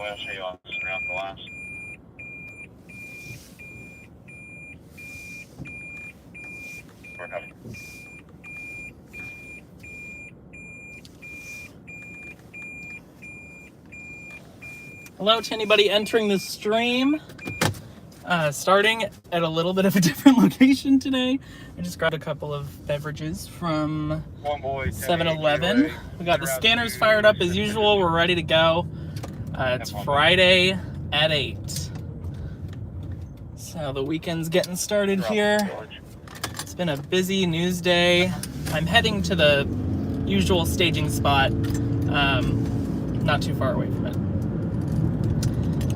I'll show you on around the last. We're having. Hello to anybody entering the stream. Starting at a little bit of a different location today. I just grabbed a couple of beverages from 7-Eleven. We got the scanners fired up as usual. We're ready to go. It's Friday at 8. So the weekend's getting started here. It's been a busy news day. I'm heading to the usual staging spot, not too far away from it.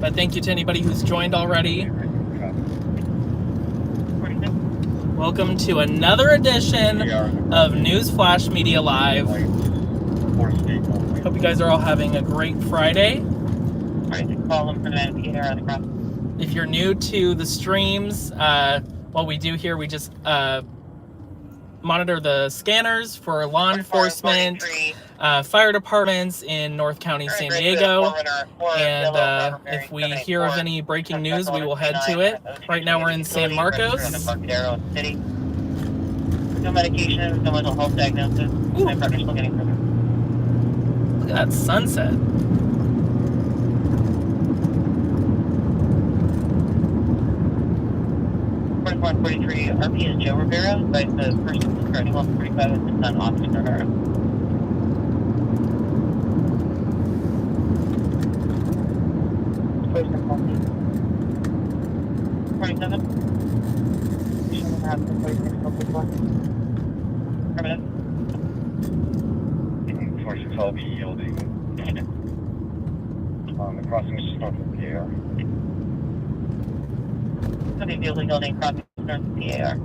But thank you to anybody who's joined already. Welcome to another edition of Newsflash Media Live. Hope you guys are all having a great Friday. If you're new to the streams, what we do here, we just monitor the scanners for law enforcement, fire departments in North County, San Diego, and if we hear of any breaking news, we will head to it. Right now we're in San Marcos. No medication, no mental health diagnosis. My partner's still getting further. Look at that sunset. RP is Joe Rivera, but the person who's currently on 45 is his son, Austin Rivera. Person 47. You should have the 46 focus one. Permanent. 46 I'll be yielding. The crossing is just north of the AR. I'll be yielding crossing north of the AR.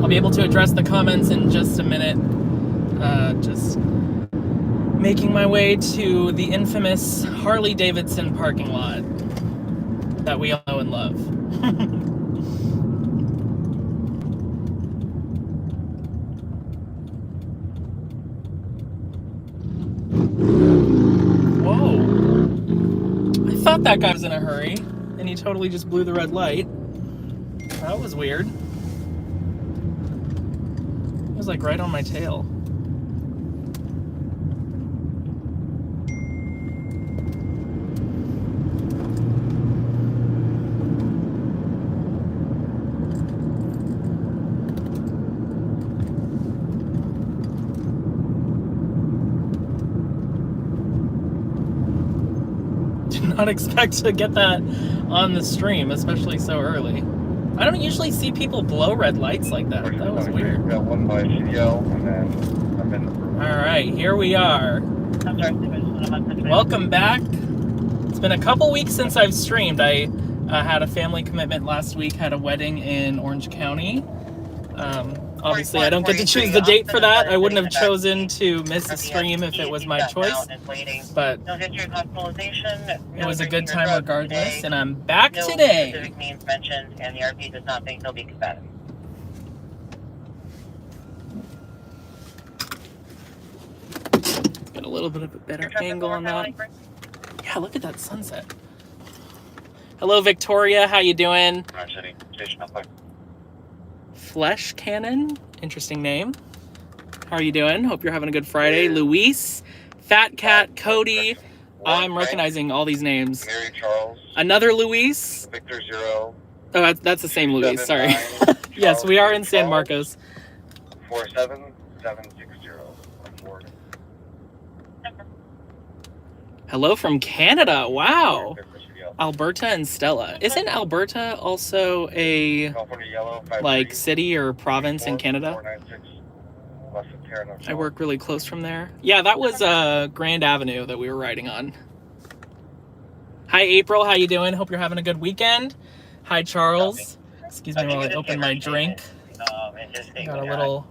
I'll be able to address the comments in just a minute. Just making my way to the infamous Harley-Davidson parking lot that we all know and love. Whoa. I thought that guy was in a hurry, and he totally just blew the red light. That was weird. It was like right on my tail. Did not expect to get that on the stream, especially so early. I don't usually see people blow red lights like that. That was weird. Got one by CDL, and then I'm in the room. All right, here we are. Welcome back. It's been a couple weeks since I've streamed. I had a family commitment last week, had a wedding in Orange County. Obviously, I don't get to choose the date for that. I wouldn't have chosen to miss the stream if it was my choice, but it was a good time regardless, and I'm back today. No specific names mentioned, and the RP does not think they'll be combative. Get a little bit of a better angle on that. Yeah, look at that sunset. Hello, Victoria. How you doing? Flesh Cannon, interesting name. How are you doing? Hope you're having a good Friday. Luis, Fat Cat, Cody. I'm recognizing all these names. Mary Charles. Another Luis. Victor Zero. Oh, that's the same Luis. Sorry. Yes, we are in San Marcos. 47760. Hello from Canada. Wow. Alberta and Stella. Isn't Alberta also a like city or province in Canada? I work really close from there. Yeah, that was Grand Avenue that we were riding on. Hi April, how you doing? Hope you're having a good weekend. Hi Charles. Excuse me while I open my drink. Got a little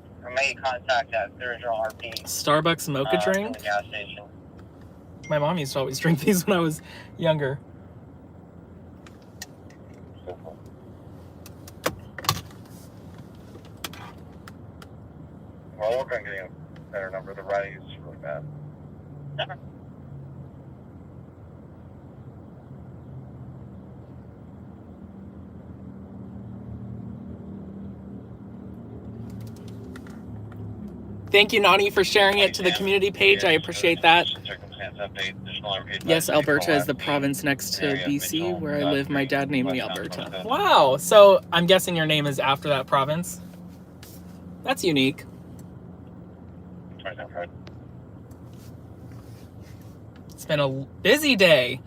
Starbucks mocha drink. My mom used to always drink these when I was younger. Well, we're going to get a better number. The writing is really bad. Thank you, Nani, for sharing it to the community page. I appreciate that. Yes, Alberta is the province next to BC, where I live. My dad named me Alberta. Wow. So I'm guessing your name is after that province? That's unique. It's been a busy day.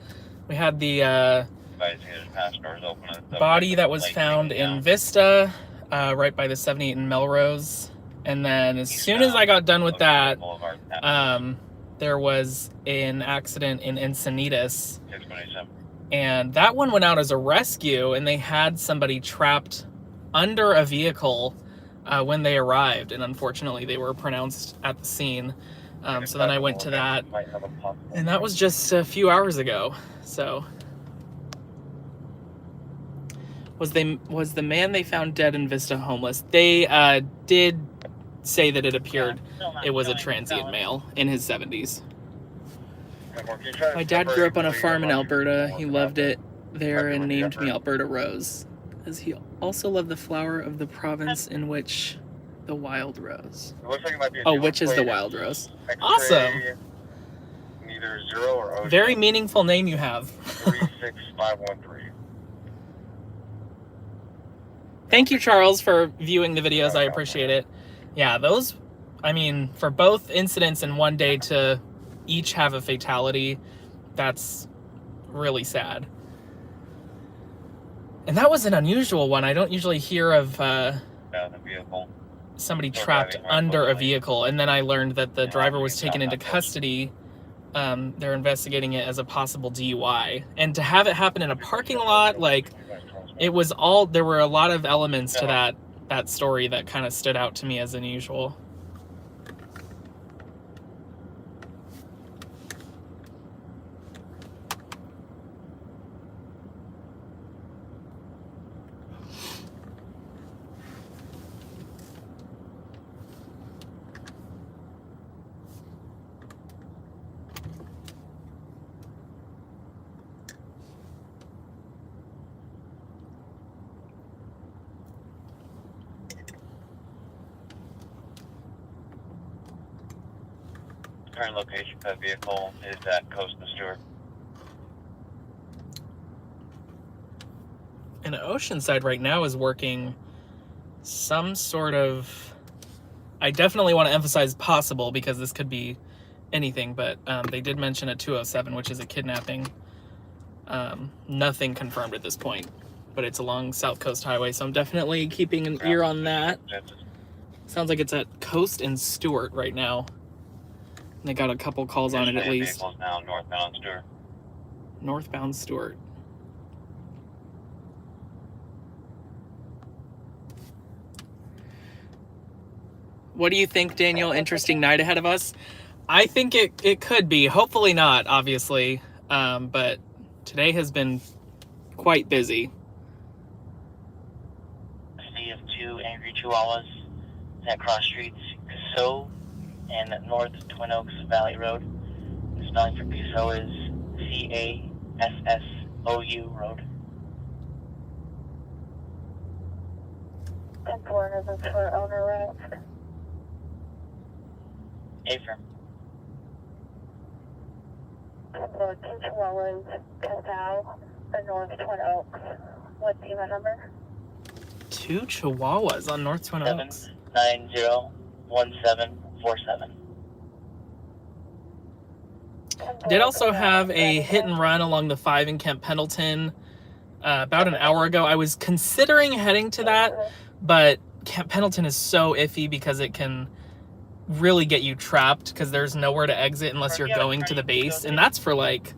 We had the body that was found in Vista, right by the 78 in Melrose. And then as soon as I got done with that, there was an accident in Encinitas. And that one went out as a rescue, and they had somebody trapped under a vehicle when they arrived. And unfortunately, they were pronounced at the scene. So then I went to that, and that was just a few hours ago. So was the man they found dead in Vista homeless? They did say that it appeared it was a transient male in his 70s. My dad grew up on a farm in Alberta. He loved it there and named me Alberta Rose, as he also loved the flower of the province in which the wild rose. Oh, which is the wild rose. Awesome. Neither 0 or 0. Very meaningful name you have. 36513. Thank you, Charles, for viewing the videos. I appreciate it. Yeah, those, I mean, for both incidents in one day to each have a fatality, that's really sad. And that was an unusual one. I don't usually hear of somebody trapped under a vehicle. And then I learned that the driver was taken into custody. They're investigating it as a possible DUI. And to have it happen in a parking lot, like, it was all, there were a lot of elements to that story that kind of stood out to me as unusual. Current location for that vehicle is at Coast and Stewart. And Oceanside right now is working some sort of, I definitely want to emphasize possible, because this could be anything, but they did mention a 207, which is a kidnapping. Nothing confirmed at this point, but it's along South Coast Highway, so I'm definitely keeping an ear on that. Sounds like it's at Coast and Stewart right now. They got a couple calls on it at least. Now northbound Stewart. Northbound Stewart. What do you think, Daniel? Interesting night ahead of us? I think it could be. Hopefully not, obviously. But today has been quite busy. City of 2 angry chihuahuas that cross streets Cusseau and North Twin Oaks Valley Road. The spelling for Cusseau is C-A-S-S-O-U Road. 10-4 is for owner rights. Affirm. 10-4, 2 Chihuahuas, Cusseau, the North Twin Oaks. What's the unit number? 2 Chihuahuas on North Twin Oaks. 790-1747. Did also have a hit and run along the 5 in Camp Pendleton about an hour ago. I was considering heading to that, but Camp Pendleton is so iffy because it can really get you trapped because there's nowhere to exit unless you're going to the base. And that's for like,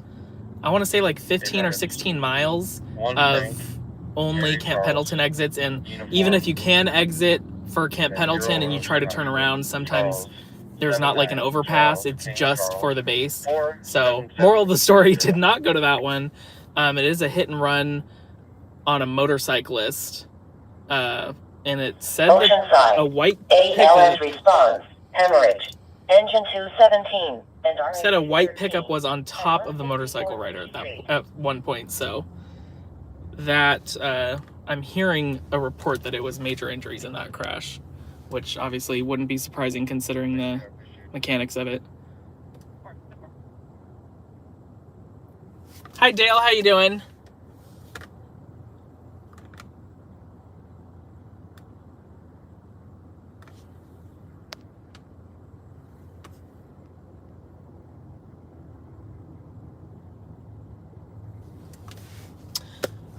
I want to say like 15 or 16 miles of only Camp Pendleton exits. And even if you can exit for Camp Pendleton and you try to turn around, sometimes there's not like an overpass. It's just for the base. So moral of the story, did not go to that one. It is a hit and run on a motorcyclist. And it said that a white ALS pickup, response. Hemorrhage. Engine 217. And said a white pickup was on top of the motorcycle rider at one point. So that I'm hearing a report that it was major injuries in that crash, which obviously wouldn't be surprising considering the mechanics of it. Hi Dale, how you doing?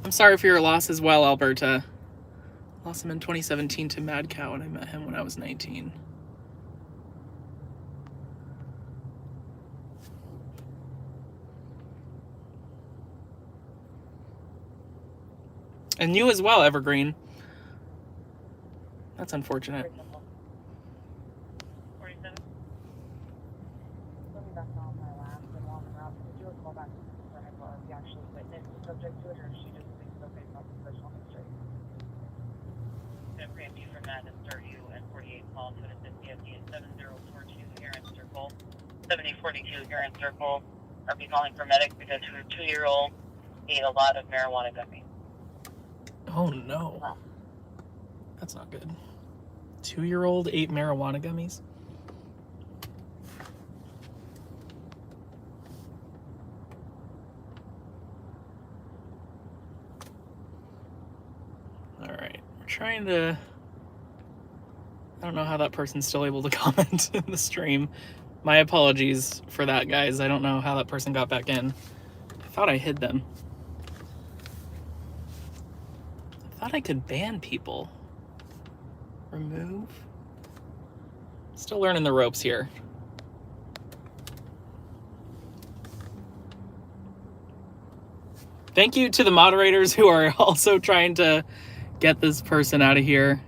I'm sorry for your loss as well, Alberta. Lost him in 2017 to Mad Cow, and I met him when I was 19. And you as well, Evergreen. That's unfortunate. 47. Let me back on my last and long route. Did you call back for him or he actually witnessed the subject to it, or she just thinks it's okay about the personal history? Gonna grant you from that and start you at 48 call to assist PFD at 7042 Heron Circle. 7042 Heron Circle. Are we calling for medic because her 2-year-old ate a lot of marijuana gummies? Oh no. That's not good. 2-year-old ate marijuana gummies? Alright, we're trying to... I don't know how that person's still able to comment in the stream. My apologies for that, guys. I don't know how that person got back in. I thought I hid them. I thought I could ban people. Remove. Still learning the ropes here. Thank you to the moderators who are also trying to get this person out of here.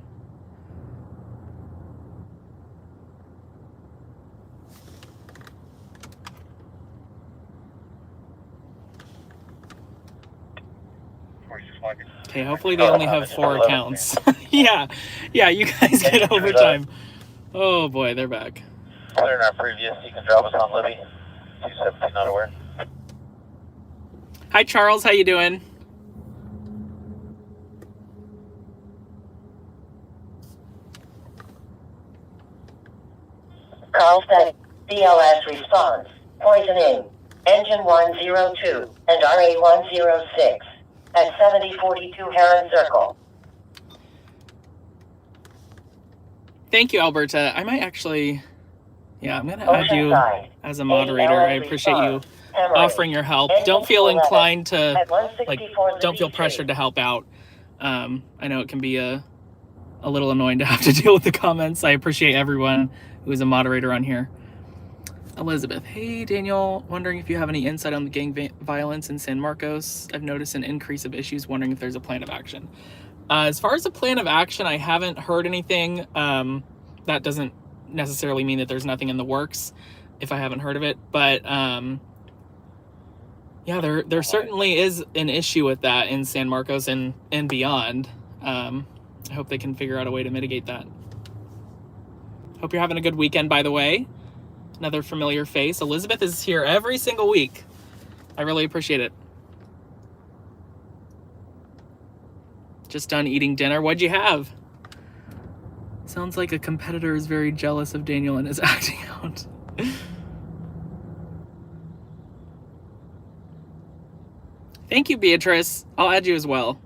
Okay, hopefully they only have 4 accounts. yeah, you guys get overtime. Oh boy, they're back. Clear in our previous, you can drop us on Libby. 217 not aware. Hi Charles, how you doing? Carlsbad, BLS response. Poisoning. Engine 102 and RA 106 at 7042 Heron Circle. Thank you, Alberta. I might actually... Yeah, I'm going to add you as a moderator. I appreciate you offering your help. Don't feel inclined to... don't feel pressured to help out. I know it can be a little annoying to have to deal with the comments. I appreciate everyone who is a moderator on here. Elizabeth, hey Daniel, wondering if you have any insight on the gang violence in San Marcos. I've noticed an increase of issues, wondering if there's a plan of action. As far as a plan of action, I haven't heard anything. That doesn't necessarily mean that there's nothing in the works if I haven't heard of it. But yeah, there certainly is an issue with that in San Marcos and beyond. I hope they can figure out a way to mitigate that. Hope you're having a good weekend, by the way. Another familiar face. Elizabeth is here every single week. I really appreciate it. Just done eating dinner. What'd you have? Sounds like a competitor is very jealous of Daniel and is acting out. Thank you, Beatrice. I'll add you as well.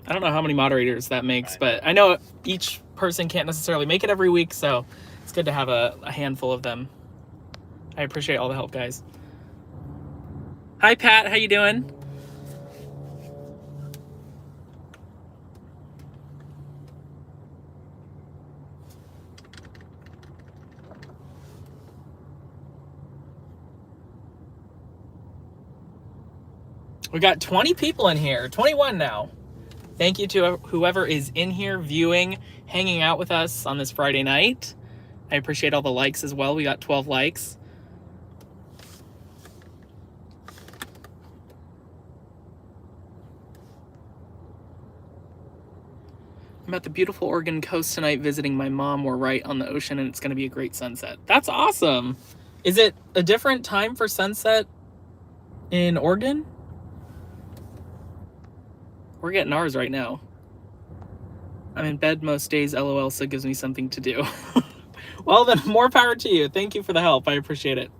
I don't know how many moderators that makes, but I know each person can't necessarily make it every week, so it's good to have a handful of them. I appreciate all the help, guys. Hi, Pat. How you doing? We got 20 people in here, 21 now. Thank you to whoever is in here viewing, hanging out with us on this Friday night. I appreciate all the likes as well. We got 12 likes. I'm at the beautiful Oregon coast tonight visiting my mom. We're right on the ocean and it's going to be a great sunset. That's awesome. Is it a different time for sunset in Oregon? We're getting ours right now. I'm in bed most days, LOL, so it gives me something to do. Well, then more power to you. Thank you for the help. I appreciate it.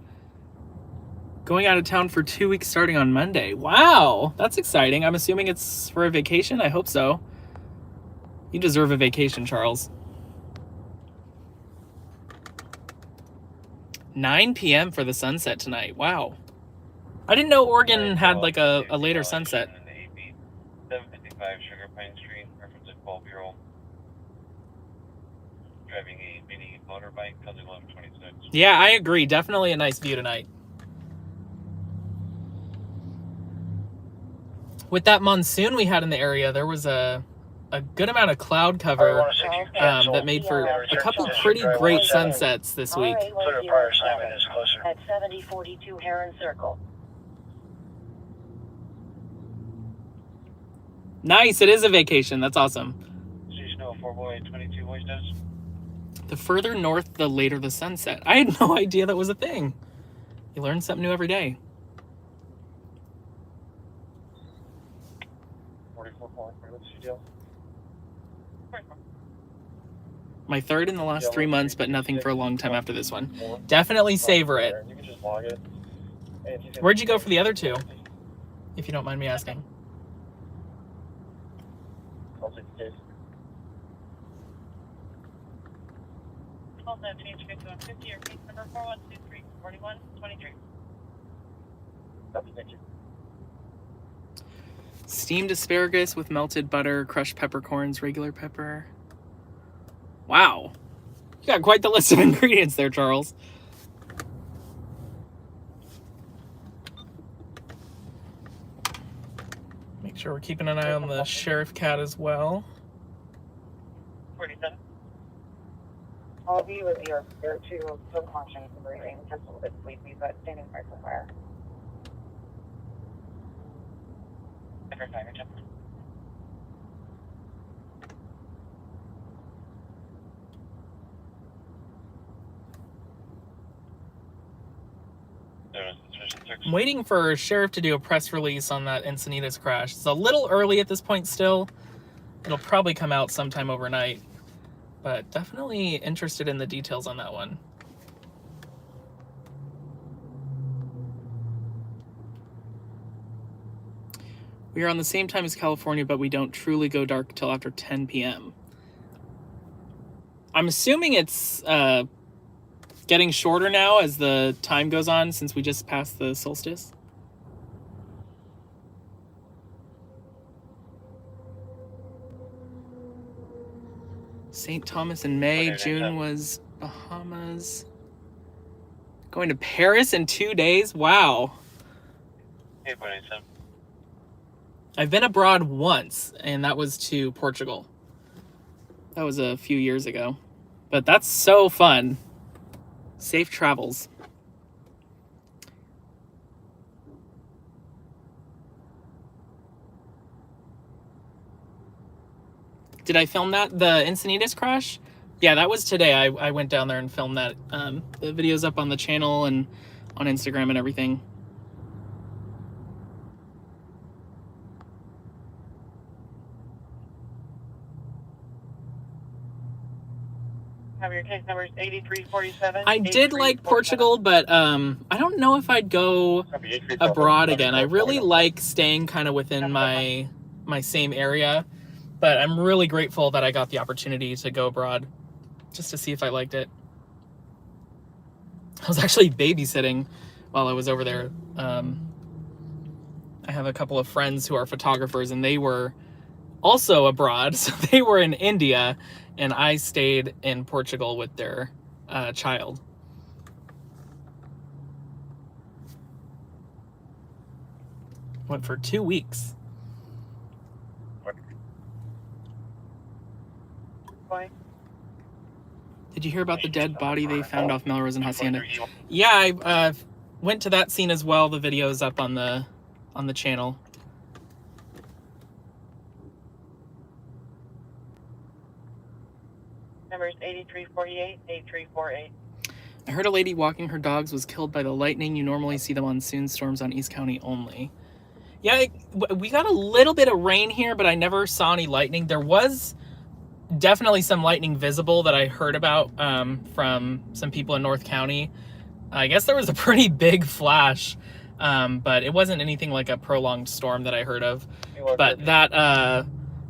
Going out of town for 2 weeks starting on Monday. Wow, that's exciting. I'm assuming it's for a vacation. I hope so. You deserve a vacation, Charles. 9 p.m. for the sunset tonight. Wow. I didn't know Oregon had like a later sunset. 755 Sugar Pine Street, reference a 12-year-old driving a mini motorbike, causing 1126. Yeah, I agree. Definitely a nice view tonight. With that monsoon we had in the area, there was a good amount of cloud cover that made for a couple pretty great sunsets this week. At 7042 Heron Circle. Nice, it is a vacation. That's awesome. Seasonal 4-boy, 22 voice does. The further north, the later the sunset. I had no idea that was a thing. You learn something new every day. 44 point, what's your deal? My third in the last 3 months, but nothing for a long time after this one. Definitely savor it. You can just log it. Where'd you go for the other two? If you don't mind me asking. I'll take the case. Call 7-2-150 or case number 4123 4123. Copy, thank you. Steamed asparagus with melted butter, crushed peppercorns, regular pepper. Wow. You got quite the list of ingredients there, Charles. Make sure we're keeping an eye on the sheriff cat as well. 47. All of you with your two still conscious and breathing, just a little bit sleepy, but standing by for fire. Different fire jump. I'm waiting for Sheriff to do a press release on that Encinitas crash. It's a little early at this point still. It'll probably come out sometime overnight. But definitely interested in the details on that one. We are on the same time as California, but we don't truly go dark until after 10 p.m. I'm assuming it's getting shorter now as the time goes on since we just passed the solstice. St. Thomas in May, June was Bahamas. Going to Paris in 2 days? Wow. 8.87. I've been abroad once, and that was to Portugal. That was a few years ago. But that's so fun. Safe travels. Did I film that? The Encinitas crash? Yeah, that was today. I went down there and filmed that. The video's up on the channel and on Instagram and everything. Have your case numbers 8347. I did like Portugal, but I don't know if I'd go abroad again. I really like staying kind of within my same area, but I'm really grateful that I got the opportunity to go abroad just to see if I liked it. I was actually babysitting while I was over there. I have a couple of friends who are photographers, and they were also abroad, so they were in India, and I stayed in Portugal with their child. Went for 2 weeks. Boy. Did you hear about the dead body they found off Melrose and Hacienda? Yeah, I went to that scene as well. The video is up on the channel. Numbers 8348, 8348. I heard a lady walking her dogs was killed by the lightning. You normally see the monsoon storms on East County only. Yeah, we got a little bit of rain here, but I never saw any lightning. There was definitely some lightning visible that I heard about from some people in North County. I guess there was a pretty big flash, but it wasn't anything like a prolonged storm that I heard of. But that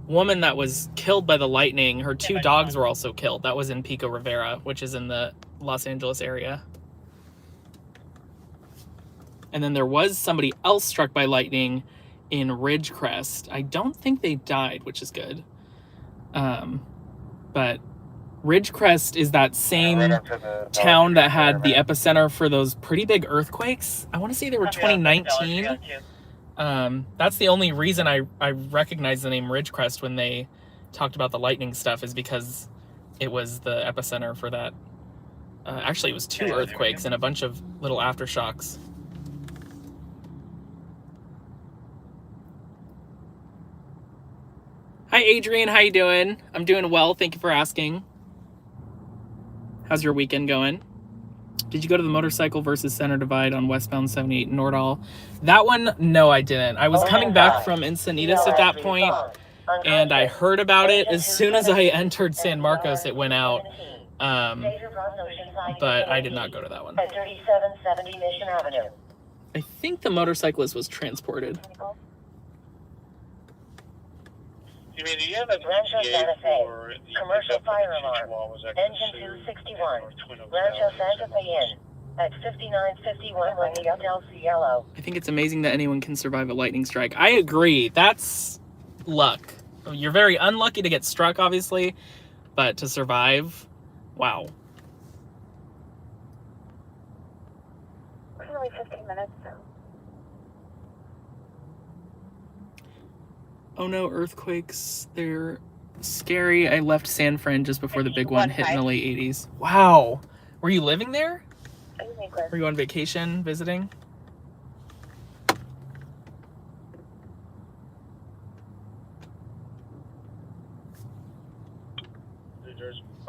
woman that was killed by the lightning, her 2 dogs were also killed. That was in Pico Rivera, which is in the Los Angeles area. And then there was somebody else struck by lightning in Ridgecrest. I don't think they died, which is good. But Ridgecrest is that same town that had the epicenter for those pretty big earthquakes. I want to say they were 2019. That's the only reason I recognize the name Ridgecrest when they talked about the lightning stuff, is because it was the epicenter for that. Actually, it was 2 earthquakes and a bunch of little aftershocks. Hi, Adrian. How you doing? I'm doing well. Thank you for asking. How's your weekend going? Did you go to the motorcycle versus center divide on westbound 78 in Nordal? That one, no, I didn't. I was coming back from Encinitas at that point, and I heard about it. As soon as I entered San Marcos, it went out. But I did not go to that one. At 3770 Mission Avenue. I think the motorcyclist was transported. You mean, do you have a Rancho PTA Santa Fe. for the Commercial pickup fire and the alarm. wall was Engine 261. Rancho Santa Fe Inn. At 5951 Laguna del Cielo. I think it's amazing that anyone can survive a lightning strike. I agree. That's luck. You're very unlucky to get struck, obviously, but to survive, wow. Only 15 minutes. Oh no, earthquakes. They're scary. I left San Fran just before the big one hit in the late 80s. Wow. Were you living there? Were you on vacation, visiting?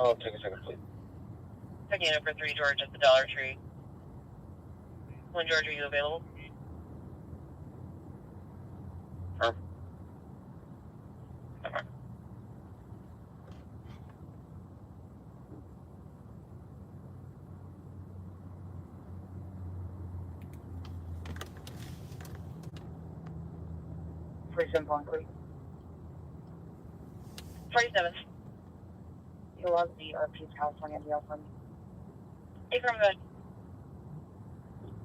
Oh, take a second, please. Checking in for 3 George at the Dollar Tree. 1 George, are you available? Sure. Okay. Pretty simple and quick. 47. You love the RP's California deal from Hey, from the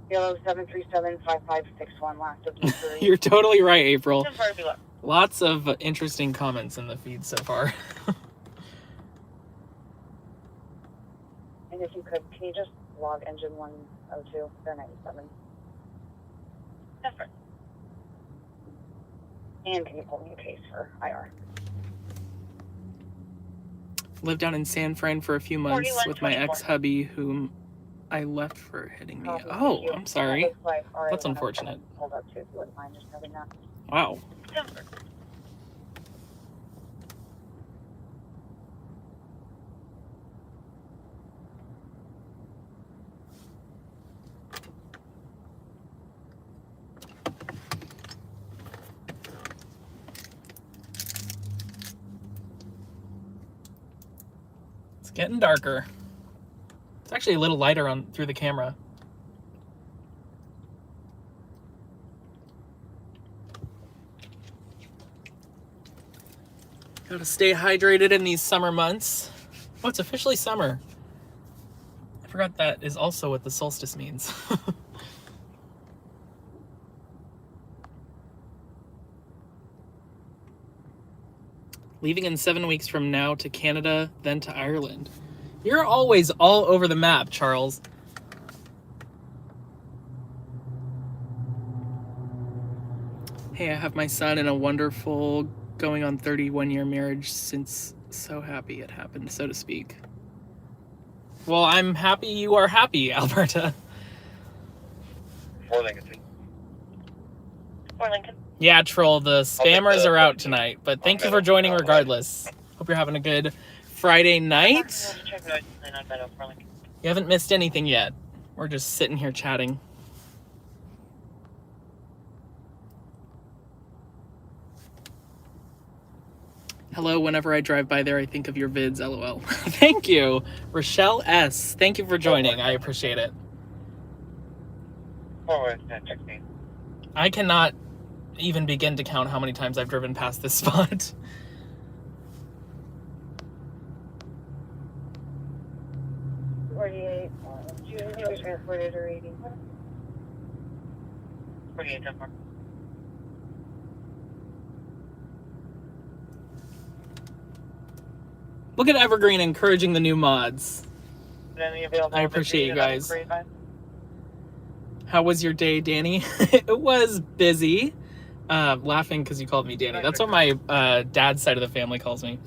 Yellow 7375561 last of Missouri. You're totally right, April. just far below. Lots of interesting comments in the feed so far. And if you could, can you just log engine 102, they're 97. That's right. And can you pull me a case for IR? Lived down in San Fran for a few months with my 4124. ex-hubby, whom I left for hitting me. Thank Oh, you. I'm sorry. Looks like RA That's 107 unfortunate. Hold up too, if you wouldn't mind just having that. Wow. That's right. It's getting darker. It's actually a little lighter on through the camera. Gotta stay hydrated in these summer months. Oh, it's officially summer. I forgot that is also what the solstice means. Leaving in 7 weeks from now to Canada, then to Ireland. You're always all over the map, Charles. Hey, I have my son in a wonderful, going on 31-year marriage since so happy it happened, so to speak. Well, I'm happy you are happy, Alberta. For Lincoln. For Lincoln. Yeah, Troll, the spammers the are out tonight, but thank you for joining regardless. Hope you're having a good Friday night. Check it out. Not better for Lincoln. You haven't missed anything yet. We're just sitting here chatting. Hello, whenever I drive by there, I think of your vids, LOL. Thank you. Rochelle S. Thank you for joining. I appreciate it. Forward 1016. I cannot even begin to count how many times I've driven past this spot. Junior transported or 80. 48 10 4. Look at Evergreen encouraging the new mods. Any available I appreciate you guys. 45? How was your day, Danny? It was busy. Laughing because you called me Danny. That's what my dad's side of the family calls me.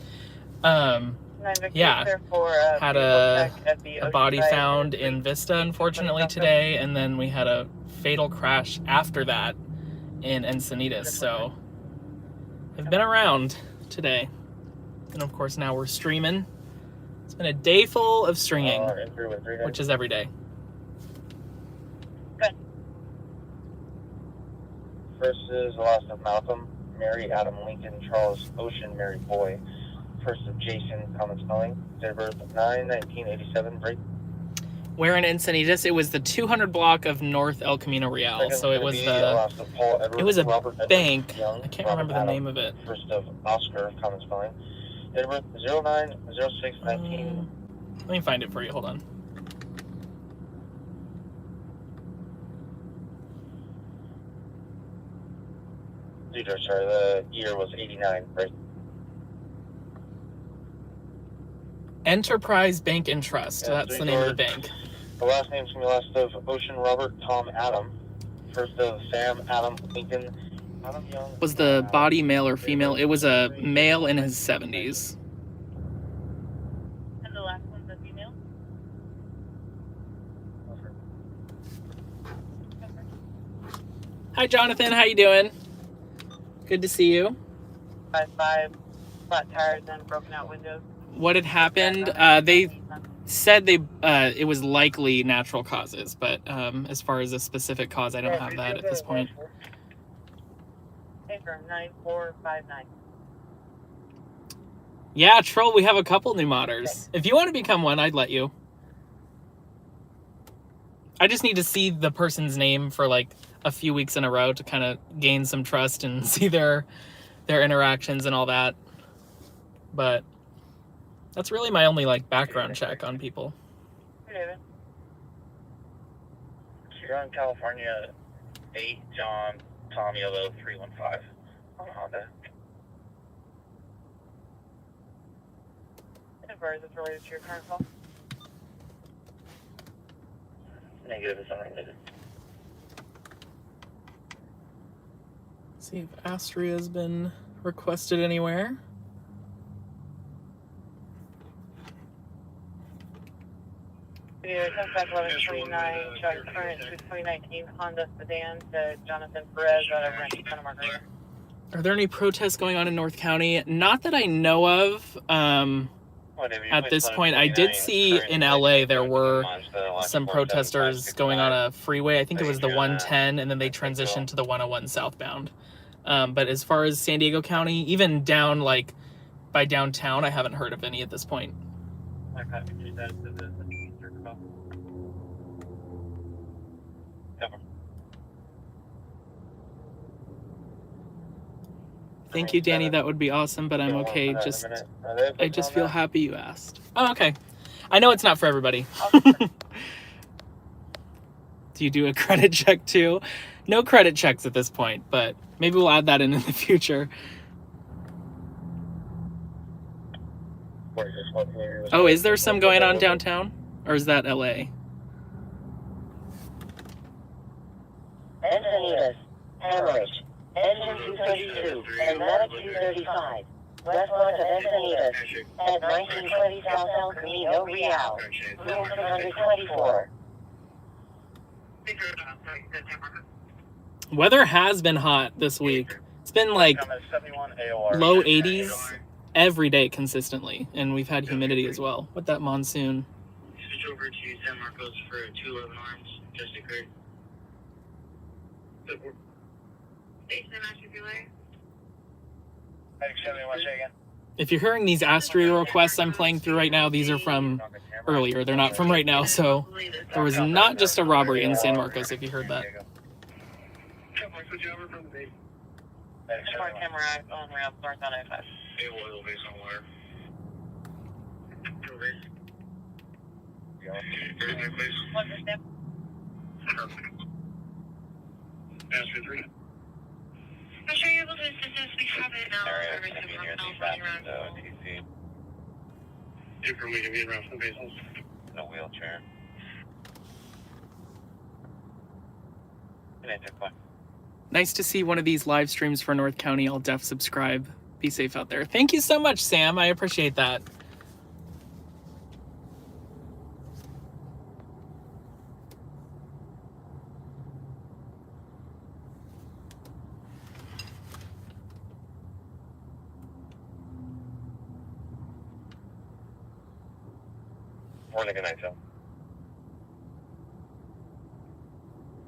Yeah. Had a body found in Vista, unfortunately, today, and then we had a fatal crash after that in Encinitas. So I've been around today. And of course now we're streaming. It's been a day full of stringing, which is every day. Good. First is the last of Malcolm, Mary, Adam, Lincoln, Charles, Ocean, Mary, Boy. First of Jason, common spelling. Date of birth 9/1987, break. Where in Encinitas? It was the 200 block of North El Camino Real. Second So it gonna was be the last of Paul Edward, it was a Robert Edward bank. Young, I can't Robert remember the Adam, name of it. First of Oscar, common spelling. Date of birth 09/06/19. Let me find it for you. Hold on. Sorry, the year was 89, right? Enterprise Bank and Trust. Yeah, That's the name of the George. bank. The last name's gonna be last of Ocean, Robert, Tom, Adam. First of Sam, Adam, Lincoln, Adam Young. Was the body male or female? It was a male in his 70s. And the last one's a female? Hi, Jonathan. How you doing? Good to see you. 5'5", flat tires and broken out windows. What had happened? They said it was likely natural causes, but as far as a specific cause, I don't have that at this point. Paper 9459. Yeah, Troll, we have a couple new modders. If you want to become one, I'd let you. I just need to see the person's name for like a few weeks in a row to kind of gain some trust and see their interactions and all that. But that's really my only like background check on people. David. Huron, California, 8 John Tom Yellow 315 on Honda. Where is this related to your current call? Negative is unrelated. See if Astria has been requested anywhere. Video 10/11/29, showing current to 2019 Honda sedan to Jonathan Perez out of Rancho Santa Margarita. Are there any protests going on in North County? Not that I know of. At this point, I did see in LA there were some protesters going on a freeway. I think it was the 110, and then they transitioned to the 101 southbound. But as far as San Diego County, even down like by downtown, I haven't heard of any at this point. Thank you, Danny. That would be awesome, but I'm okay. I just feel happy you asked. Oh, okay. I know it's not for everybody. Do you do a credit check too? No credit checks at this point, but maybe we'll add that in the future. Oh, is there some going on downtown? Or is that LA? Encinitas, Hemorrhage, Engine 232, and Medic 235. westbound to Encinitas at 1920 South El Camino Real. Room 324. Weather has been hot this week. It's been like low 80s every day consistently, and we've had humidity as well with that monsoon. Switch over to San Marcos for 211 arms. Just occurred. Station Master Bueller. If you're hearing these Astria requests I'm playing through right now, these are from earlier. They're not from right now, so there was not just a robbery in San Marcos, if you heard that. More camera on ramp north on I-5. Oil base on wire. What's the step? Astro 3. I'm sure you're able to assist us. We have it now. Service of running around. Different we can be around some bases. No wheelchair. Nice to see one of these live streams for North County. I'll def subscribe. Be safe out there. Thank you so much, Sam. I appreciate that. Morning, good night, Phil.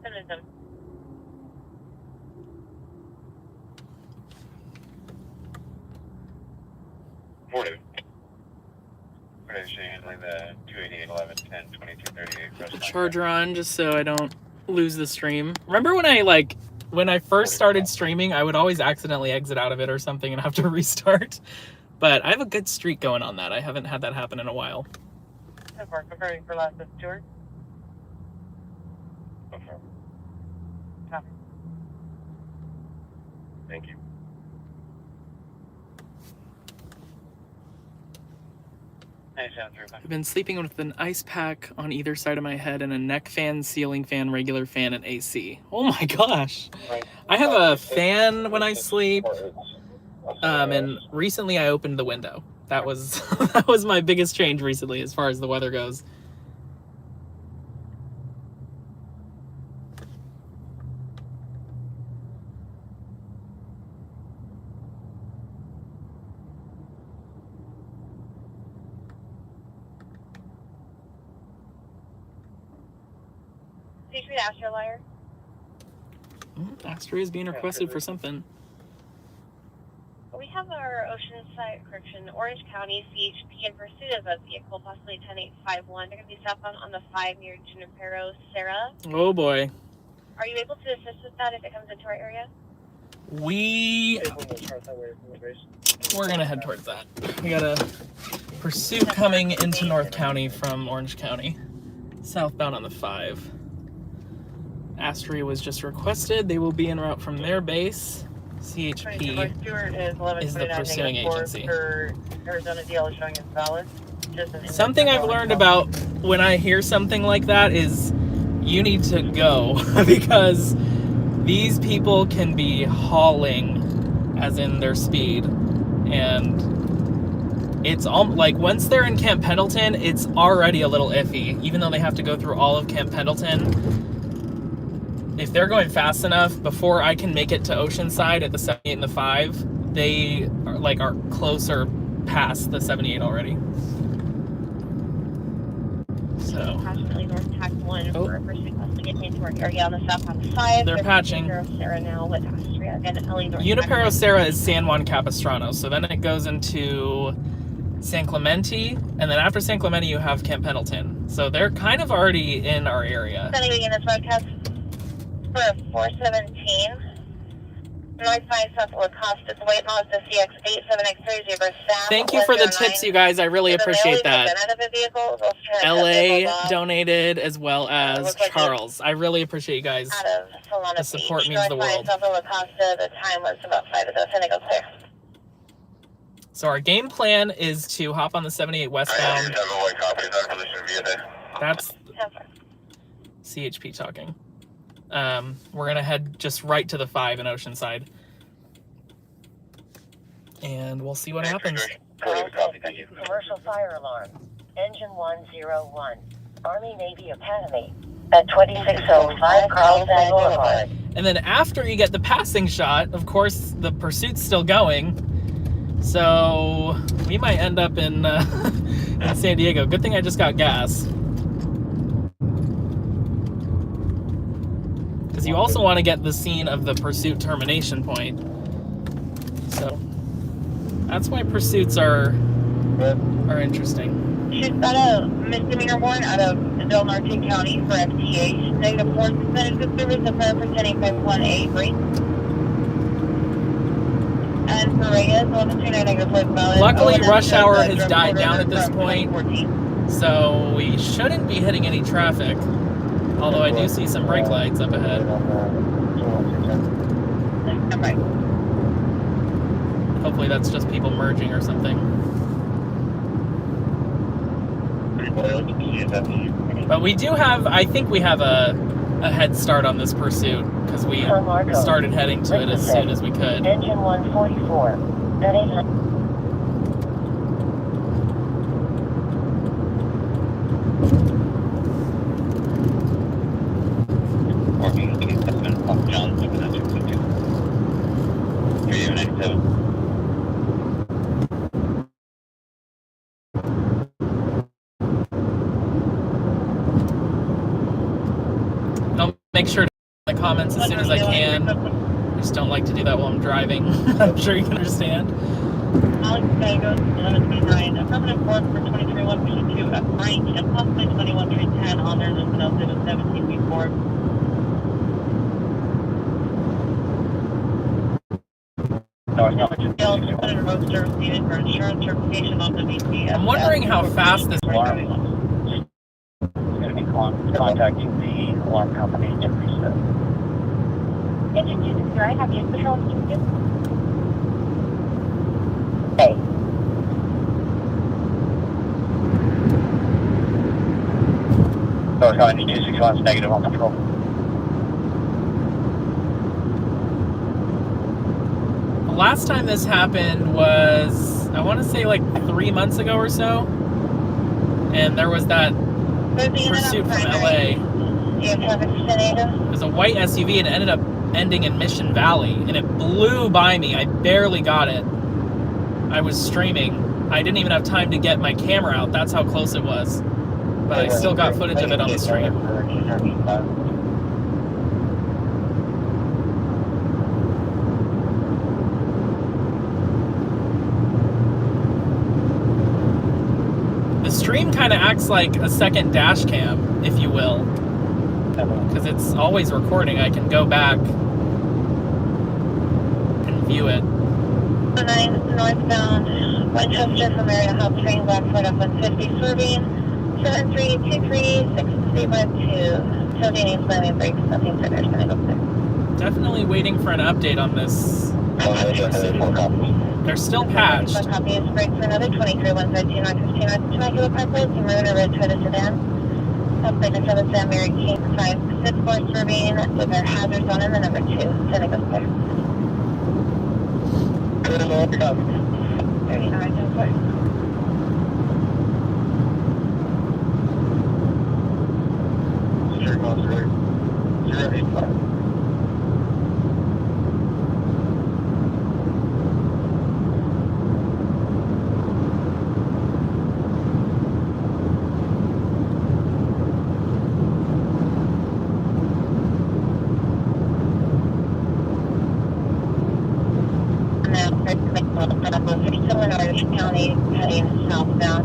7-7. Morning. We're actually handling the 288, 11, 10, 22, 38. Put the charger on just so I don't lose the stream. Remember when I first started streaming, I would always accidentally exit out of it or something and have to restart. But I have a good streak going on that. I haven't had that happen in a while. Confirming for last of Stewart. Confirm. Copy. Thank you. I've been sleeping with an ice pack on either side of my head and a neck fan, ceiling fan, regular fan, and AC. Oh my gosh. I have a fan when I sleep. And recently I opened the window. That was that was my biggest change recently as far as the weather goes. Did you ask your liar? Astria is being requested for something. We have our Oceanside, Orange County CHP in pursuit of a vehicle, possibly 10851. They're going to be southbound on the 5 near Junipero, Sarah. Oh boy. Are you able to assist with that if it comes into our area? We're gonna head towards that. We got a pursuit coming into North County from Orange County, southbound on the 5. Astria was just requested. They will be en route from their base. CHP is the pursuing agency. Arizona deal is showing invalid. Something I've learned about when I hear something like that is you need to go because these people can be hauling as in their speed, and it's all like once they're in Camp Pendleton it's already a little iffy even though they have to go through all of Camp Pendleton. If they're going fast enough, before I can make it to Oceanside at the 78 and the 5, they are closer past the 78 already. So. Approximately North Tac 1 for a pursuit possibly getting into our area on the south on the 5. They're patching. Sarah now with Astria. Again, Ellie North Junipero Serra is San Juan Capistrano, so then it goes into San Clemente, and then after San Clemente you have Camp Pendleton. So they're kind of already in our area. Sending in this broadcast for 417. North 5 South La Costa, White Mazda CX-87X30 for Sam. Thank you for the tips, you guys. I really appreciate that. LA donated as well as Charles. I really appreciate you guys. The support means the world. The time was about 5 of those, and it goes clear. So our game plan is to hop on the 78 westbound. That's CHP talking. We're gonna head just right to the 5 in Oceanside. and we'll see what happens. Copy, thank you. Commercial fire alarm. Engine 101. Army Navy Academy. At 2605 Carlsbad Boulevard. And then after you get the passing shot, of course, the pursuit's still going. So we might end up in San Diego. Good thing I just got gas. Because you also want to get the scene of the pursuit termination point. So that's why pursuits are interesting. She's got a misdemeanor warrant out of Del Norte County for FTH. Negative 4 suspended good service of fire for 10.1A break. And for Reyes, 1129 negative 4 valid. Luckily, Oh, rush hour has drug died order down at this from point. 2014. So we shouldn't be hitting any traffic. Although I do see some brake lights up ahead. I'm right. Hopefully that's just people merging or something. But we do have, I think we have a head start on this pursuit because we started heading to it as soon as we could. Engine 144. That is John, 792. 3897. I'll make sure to in the comments as soon as I can. I just don't like to do that while I'm driving. I'm sure you can understand. Alex Bagos, 1129. Affirmative 4 for 23-1P2 at right and possibly 21-310 on there. There's an outfit of 17 before. Senator Roadster received for insurance certification on the VC. I'm wondering how fast this Alarm is going to be contacting the alarm company to reset. Engine 260, I have you patrol certificate. Hey. North County 261 is negative on patrol. The last time this happened was, I want to say like 3 months ago or so. And there was that pursuit from LA. It was a white SUV and it ended up ending in Mission Valley. And it blew by me. I barely got it. I was streaming. I didn't even have time to get my camera out. That's how close it was. But I still got footage of it on the stream. The stream kind of acts like a second dash cam, if you will. Because it's always recording. I can go back and view it. 9 northbound, Winchester from area hub train Blackfoot up 150 swerving, 7323-6352. Still needs landing brakes, nothing further, gonna go there. Definitely waiting for an update on this. They're still patched. One copy is brakes for another 23-113 on 15 North Temecula Parkway, to maroon or red Toyota sedan. Upgrade to 7 Sam Mary King 564 swerving with their hazards on in the number 2. Gonna go there. 39 10 Steering wheel 085. County heading southbound.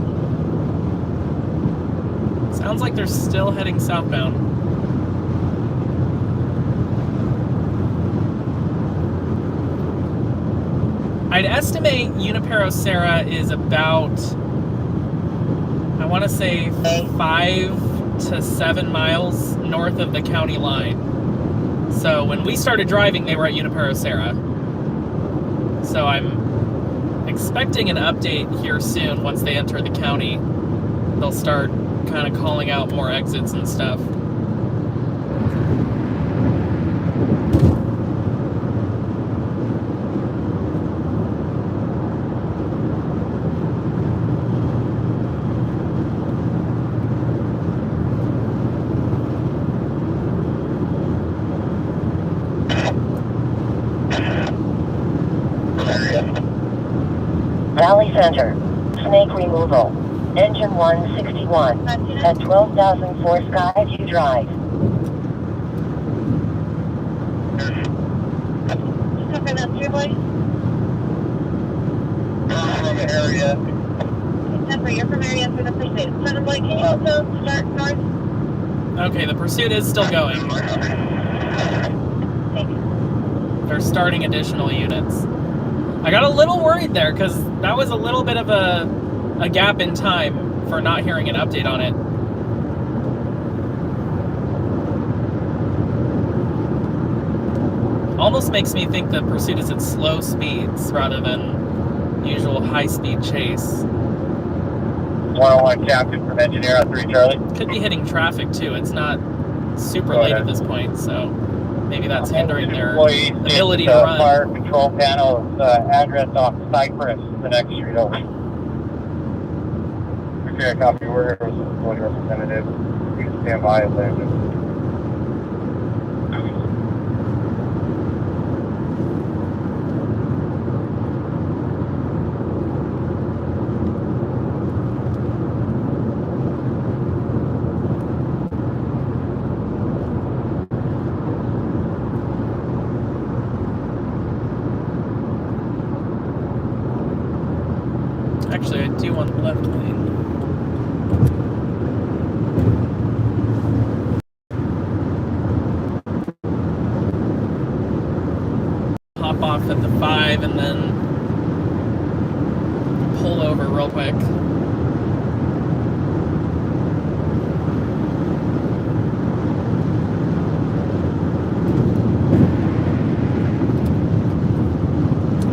Sounds like they're still heading southbound. I'd estimate Junipero Serra is about, I want to say 5 to 7 miles north of the county line. So when we started driving, they were at Junipero Serra. So I'm expecting an update here soon. Once they enter the county, they'll start kind of calling out more exits and stuff. center. Snake removal. Engine 161 at 12,004 Skyview Drive. Cover that 3 boy. From the area. Temper, you're from area for the pursuit. 7 boy, can you also start north? Okay, the pursuit is still going. Thank you. They're starting additional units. I got a little worried there because that was a little bit of a gap in time for not hearing an update on it. Almost makes me think the pursuit is at slow speeds rather than usual high-speed chase. 101 Captain from Engineer on 3 Charlie. Could be hitting traffic too. It's not super late at this point, so maybe that's hindering their ability to run. Fire control panel address off Cypress, the next street over. Okay, copy. We're here with the employee representative. You can stand by and then. Actually, I do want the left lane. Hop off at the 5 and then pull over real quick.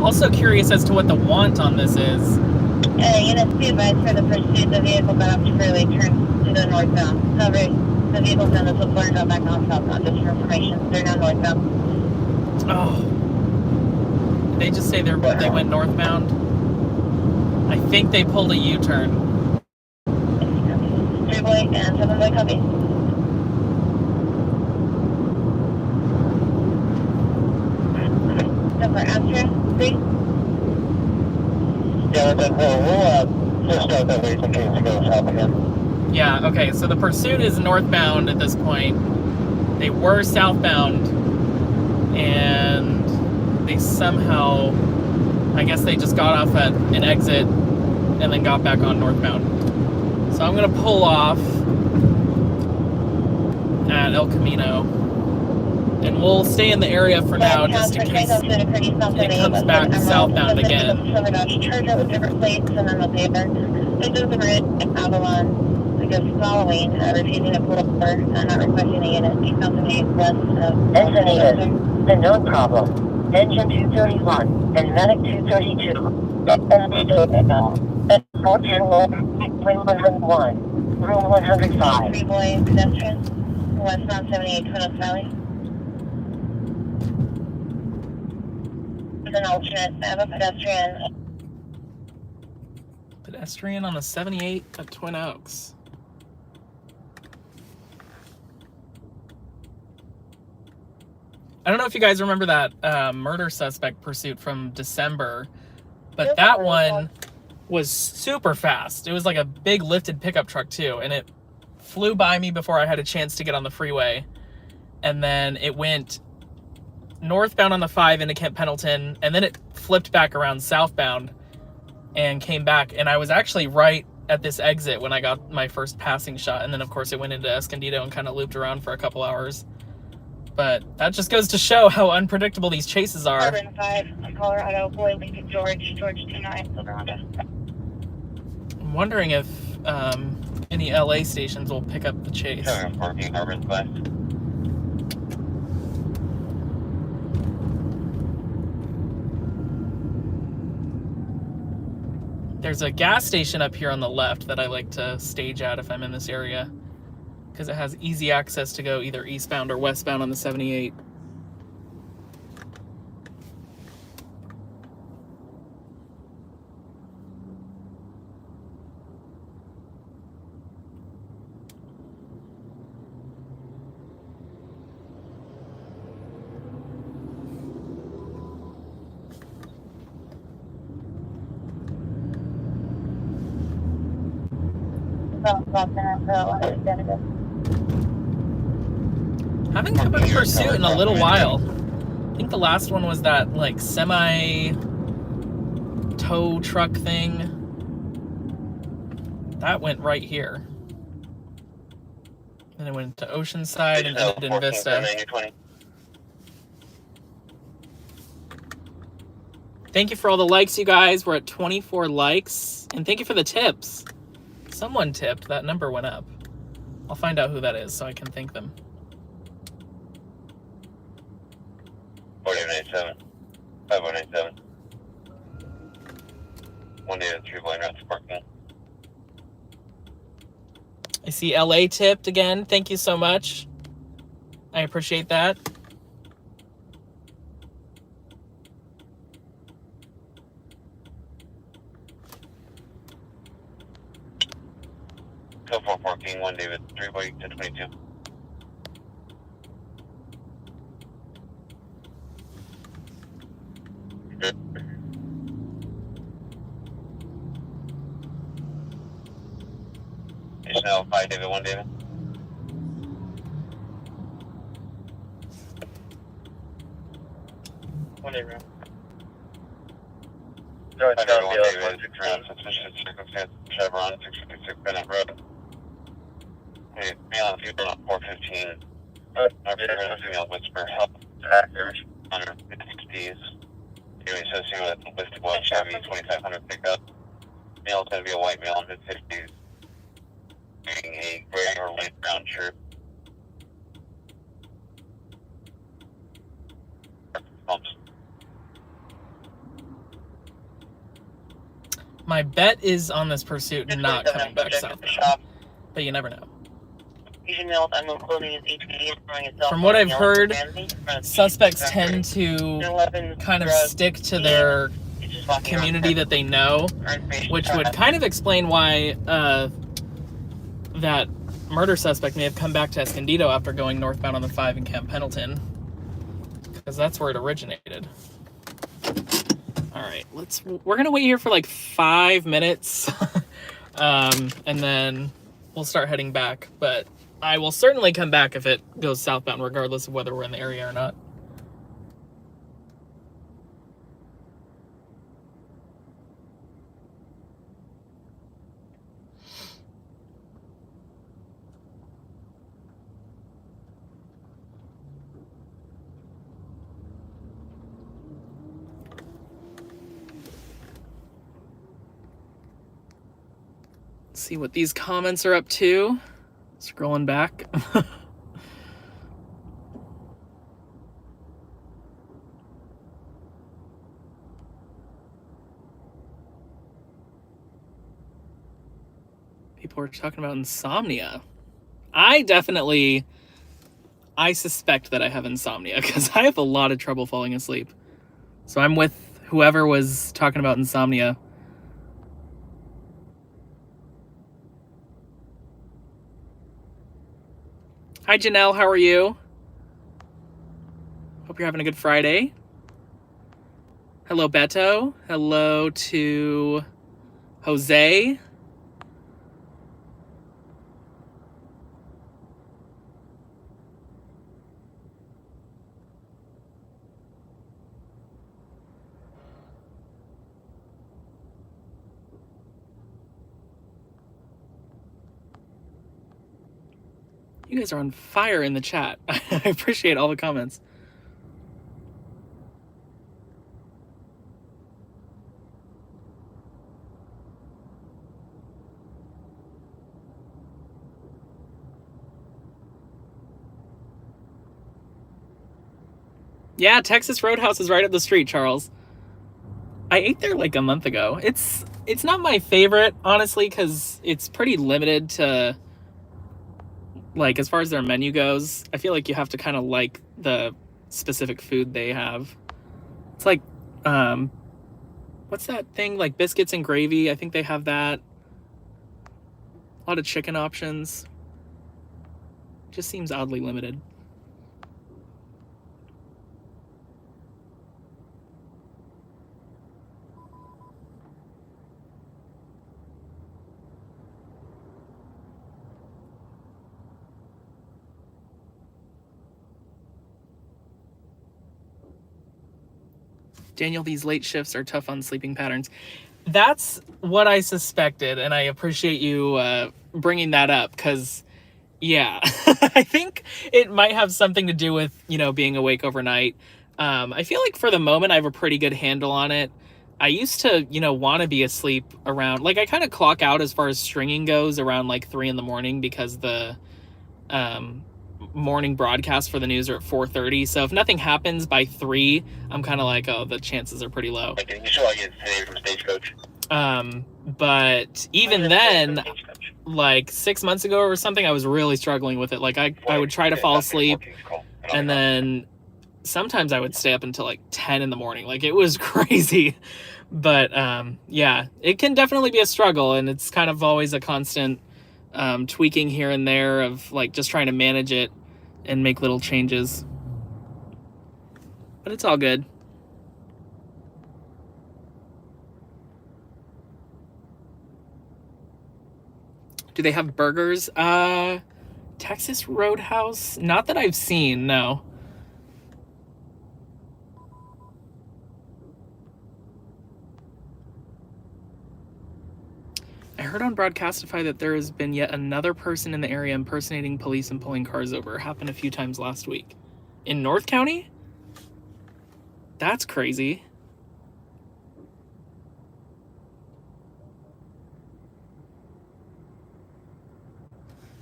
Also curious as to what the want on this is. Units be advised for the pursuit. The vehicle got off to Fairway, turned to the northbound. However, the vehicle's done this before and got back on southbound. Just for information, they're now northbound. Oh. Did they just say they went northbound? I think they pulled a U-turn. 3 boy and 7 boy copy. Number answer 3. Yeah, then we'll start that way in case it goes south again. Yeah, okay, so the pursuit is northbound at this point. They were southbound, and they somehow, I guess they just got off at an exit and then got back on northbound. So I'm gonna pull off at El Camino, and we'll stay in the area for now just in case it comes back southbound again. Charger with different plates and then the paper. They do the red Avalon because following, refusing to pull over and not requesting a unit. 2008 west of Designated. The node problem. Engine 231 and medic 232. At 410 Wing 101. Room 105. 3 boy pedestrian. Westbound 78 Twin Oaks Valley. An alternate. I have a pedestrian. Pedestrian on the 78 at Twin Oaks. I don't know if you guys remember that murder suspect pursuit from December, but that one was super fast. It was like a big lifted pickup truck too, and it flew by me before I had a chance to get on the freeway. And then it went northbound on the 5 into Kent Pendleton, and then it flipped back around southbound and came back. And I was actually right at this exit when I got my first passing shot. And then of course it went into Escondido and kind of looped around for a couple hours. But that just goes to show how unpredictable these chases are. Carbon 5, Colorado, Boy, Lincoln, George 29, Silver Honda. I'm wondering if any LA stations will pick up the chase. 714 Carbon 5. There's a gas station up here on the left that I like to stage at if I'm in this area, because it has easy access to go either eastbound or westbound on the 78. Haven't come in pursuit in a little while. I think the last one was that like semi tow truck thing. That went right here. Then it went to Oceanside and ended in Vista. Thank you for all the likes, you guys. We're at 24 likes. And thank you for the tips. Someone tipped. That number went up. I'll find out who that is so I can thank them. 4187. 5187. 183 Blind Route Parking. I see LA tipped again. Thank you so much. I appreciate that. Code 414, 1 David, 3 by 1022. Chanel 5 David, 1 David. One David. Hi, everyone, David. Ground suspicious circumstance. Chevron 656 Bennett Road. Hey, mail on people on 415. Our female whisper help actors under 50s. You associated with listed white Chevy 2500 pickup. Male is going to be a white male in mid 50s. Wearing a gray or light brown shirt. Pumps. My bet is on this pursuit not coming back south. But you never know. From what I've heard, suspects tend to kind of stick to their community that they know, which would kind of explain why that murder suspect may have come back to Escondido after going northbound on the 5 in Camp Pendleton, because that's where it originated. All right, we're gonna wait here for like 5 minutes, and then we'll start heading back. But I will certainly come back if it goes southbound, regardless of whether we're in the area or not. See what these comments are up to. Scrolling back. People are talking about insomnia. I suspect that I have insomnia because I have a lot of trouble falling asleep. So I'm with whoever was talking about insomnia. Hi, Janelle. How are you? Hope you're having a good Friday. Hello, Beto. Hello to Jose. You guys are on fire in the chat. I appreciate all the comments. Yeah, Texas Roadhouse is right up the street, Charles. I ate there like a month ago. It's not my favorite, honestly, because it's pretty limited to, like, as far as their menu goes. I feel like you have to kind of like the specific food they have. It's like, what's that thing? Like biscuits and gravy. I think they have that. A lot of chicken options. Just seems oddly limited. Daniel, these late shifts are tough on sleeping patterns. That's what I suspected, and I appreciate you bringing that up, because, yeah, I think it might have something to do with, you know, being awake overnight. I feel like for the moment I have a pretty good handle on it. I used to, you know, want to be asleep around, like, I kind of clock out as far as stringing goes around like 3 in the morning, because the morning broadcast for the news are at 4:30. So if nothing happens by 3, I'm kind of like, oh, the chances are pretty low. Like, you should log in today from Stagecoach. But even then, like 6 months ago or something, I was really struggling with it. Like I would try to fall asleep, and then sometimes I would stay up until like 10 in the morning. Like, it was crazy. But yeah, it can definitely be a struggle, and it's kind of always a constant tweaking here and there of like just trying to manage it and make little changes. But it's all good. Do they have burgers? Texas Roadhouse? Not that I've seen, no. I heard on Broadcastify that there has been yet another person in the area impersonating police and pulling cars over. Happened a few times last week. In North County? That's crazy.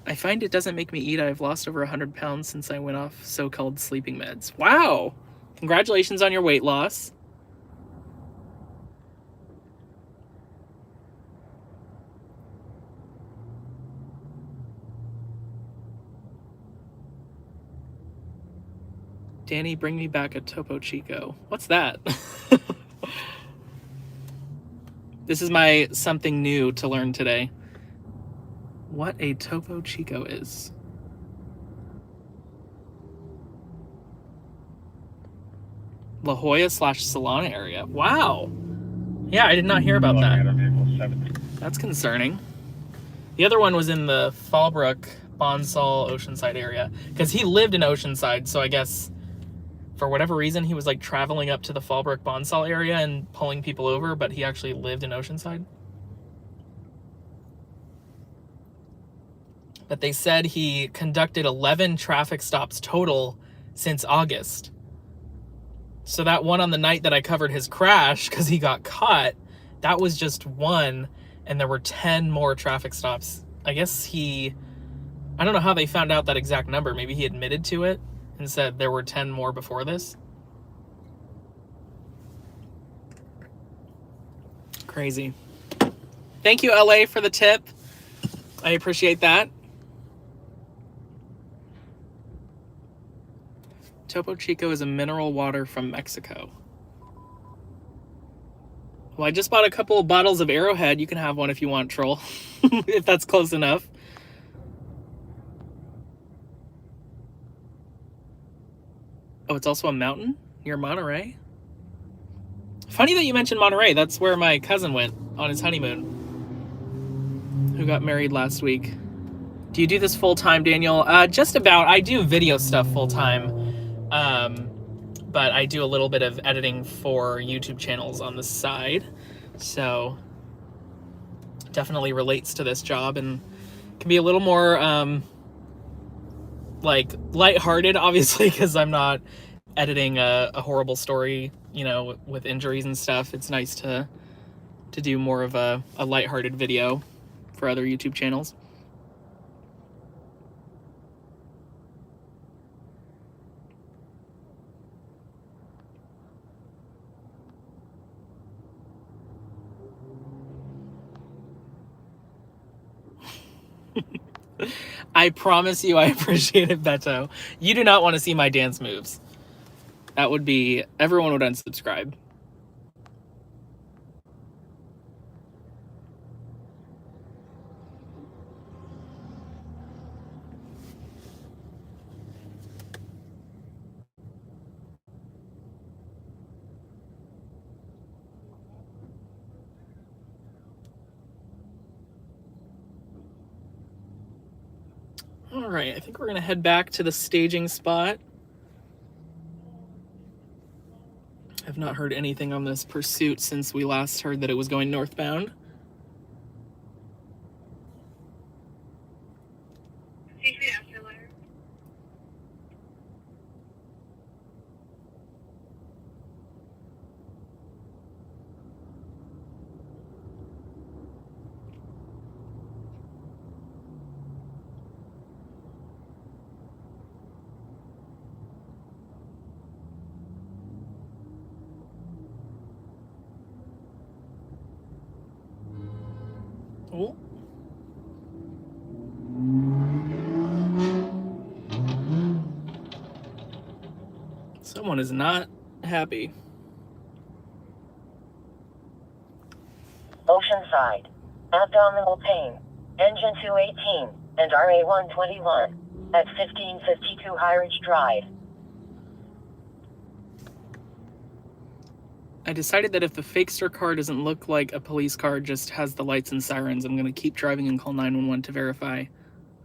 I find it doesn't make me eat. I've lost over 100 pounds since I went off so-called sleeping meds. Wow! Congratulations on your weight loss. Danny, bring me back a Topo Chico. What's that? This is my something new to learn today. What a Topo Chico is. La Jolla / Solana area. Wow. Yeah, I did not hear about that. That's concerning. The other one was in the Fallbrook, Bonsall, Oceanside area. Because he lived in Oceanside, so I guess for whatever reason he was like traveling up to the Fallbrook, Bonsall area and pulling people over, but he actually lived in Oceanside. But they said he conducted 11 traffic stops total since August. So that one on the night that I covered his crash, because he got caught, that was just one, and there were 10 more traffic stops. I guess I don't know how they found out that exact number. Maybe he admitted to it and said there were 10 more before this. Crazy. Thank you, LA, for the tip. I appreciate that. Topo Chico is a mineral water from Mexico. Well, I just bought a couple of bottles of Arrowhead. You can have one if you want, Troll. If that's close enough. Oh, it's also a mountain near Monterey? Funny that you mentioned Monterey. That's where my cousin went on his honeymoon, who got married last week. Do you do this full-time, Daniel? Just about. I do video stuff full-time. But I do a little bit of editing for YouTube channels on the side, so definitely relates to this job and can be a little more like lighthearted, obviously, because I'm not editing a horrible story, you know, with injuries and stuff. It's nice to do more of a lighthearted video for other YouTube channels. I promise you I appreciate it, Beto. You do not want to see my dance moves. That would be... everyone would unsubscribe. All right, I think we're gonna head back to the staging spot. have not heard anything on this pursuit since we last heard that it was going northbound. Oh. Someone is not happy. Oceanside. Abdominal pain. Engine 218 and RA 121 at 1552 High Ridge Drive. I decided that if the Fakester car doesn't look like a police car, just has the lights and sirens, I'm going to keep driving and call 911 to verify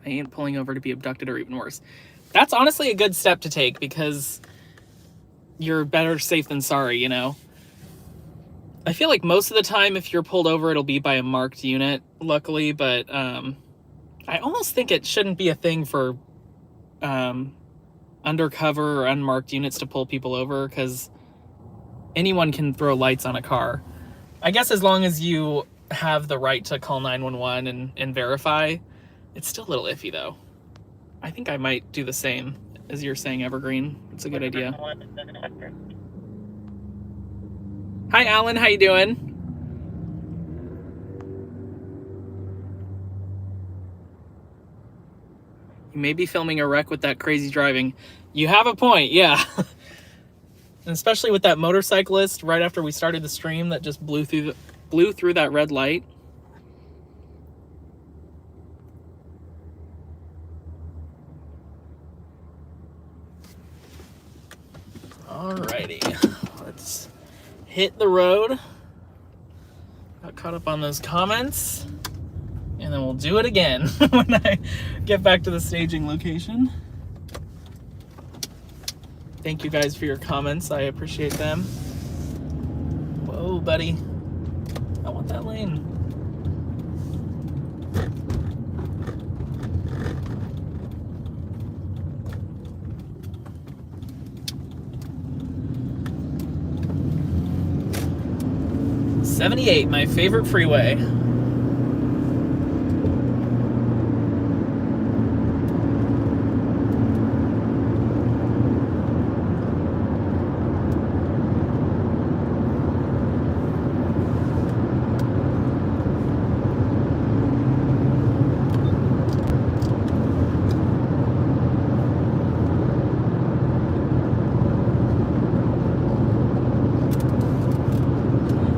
I ain't pulling over to be abducted or even worse. That's honestly a good step to take because you're better safe than sorry, you know? I feel like most of the time if you're pulled over, it'll be by a marked unit, luckily, but I almost think it shouldn't be a thing for undercover or unmarked units to pull people over because anyone can throw lights on a car. I guess as long as you have the right to call 911 and verify, it's still a little iffy though. I think I might do the same as you're saying, Evergreen. It's a good idea. Hi, Alan. How you doing? You may be filming a wreck with that crazy driving. You have a point, yeah. And especially with that motorcyclist right after we started the stream that just blew through that red light. Alrighty, let's hit the road. Got caught up on those comments, and then we'll do it again when I get back to the staging location. Thank you guys for your comments. I appreciate them. Whoa, buddy. I want that lane. '78, my favorite freeway.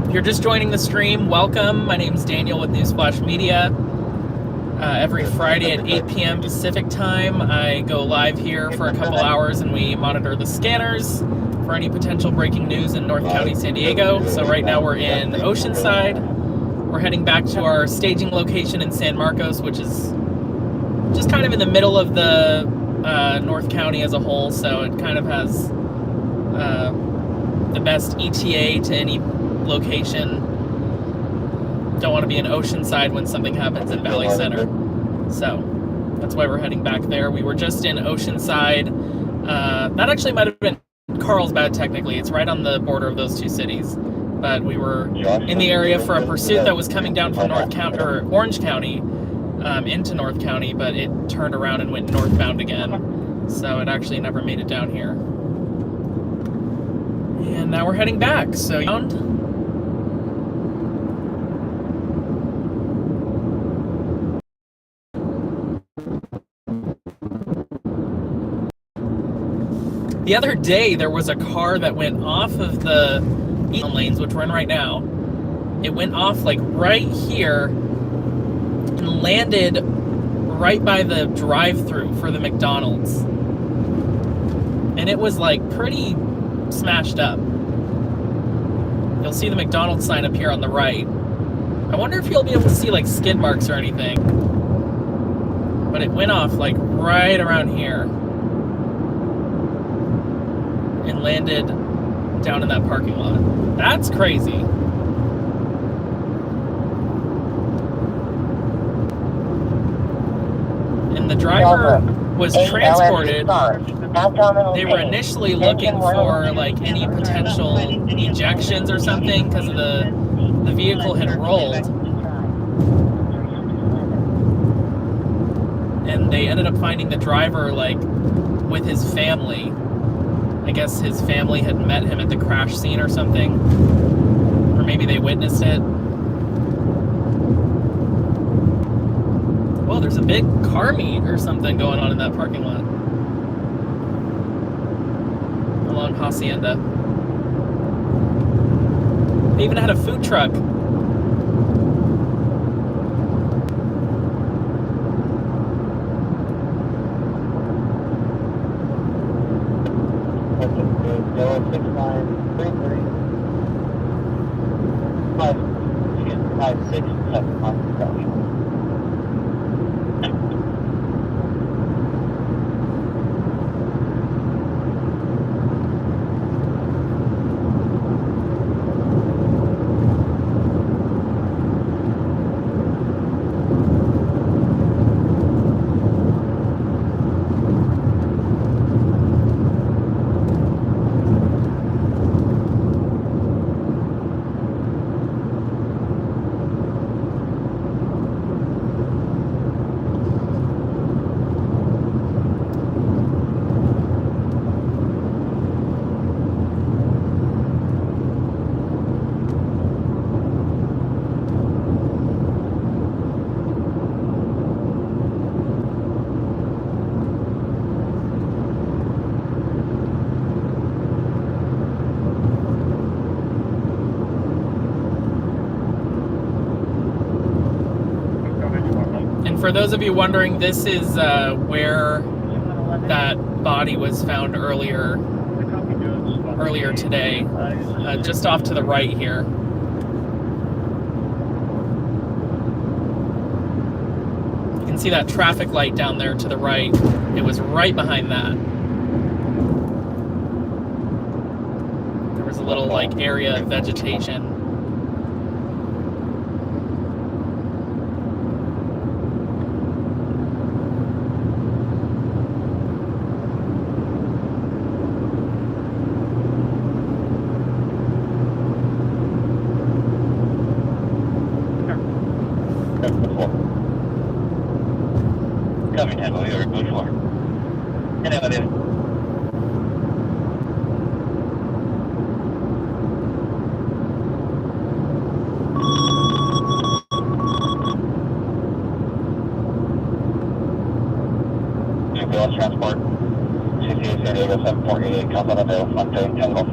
You're just joining the stream, welcome. My name's Daniel with Newsflash Media. Every Friday at 8 p.m. Pacific time, I go live here for a couple hours and we monitor the scanners for any potential breaking news in North County, San Diego. So right now we're in Oceanside. We're heading back to our staging location in San Marcos, which is just kind of in the middle of the North County as a whole. So it kind of has the best ETA to any location. Don't want to be in Oceanside when something happens in Valley Center. So that's why we're heading back there. We were just in Oceanside. That actually might have been Carlsbad technically. It's right on the border of those two cities. But we were in the area for a pursuit that was coming down from North County or Orange County into North County, but it turned around and went northbound again. So it actually never made it down here. And now we're heading back. So the other day, there was a car that went off of the lanes, which we're in right now. It went off like right here and landed right by the drive-thru for the McDonald's. And it was like pretty smashed up. You'll see the McDonald's sign up here on the right. I wonder if you'll be able to see like skid marks or anything. But it went off like right around here and landed down in that parking lot. That's crazy. And the driver was transported. They were initially looking for like any potential ejections or something because the vehicle had rolled, and they ended up finding the driver like with his family. I guess his family had met him at the crash scene or something, or maybe they witnessed it. Well, there's a big car meet or something going on in that parking lot along Hacienda. They even had a food truck. Yellow 6933. 567 on the crash. For those of you wondering, this is where that body was found earlier today, just off to the right here. You can see that traffic light down there to the right. It was right behind that. There was a little like area of vegetation. Coming heavily or good for. Negative. Ambulance transport. 6808 comes on available from Tango.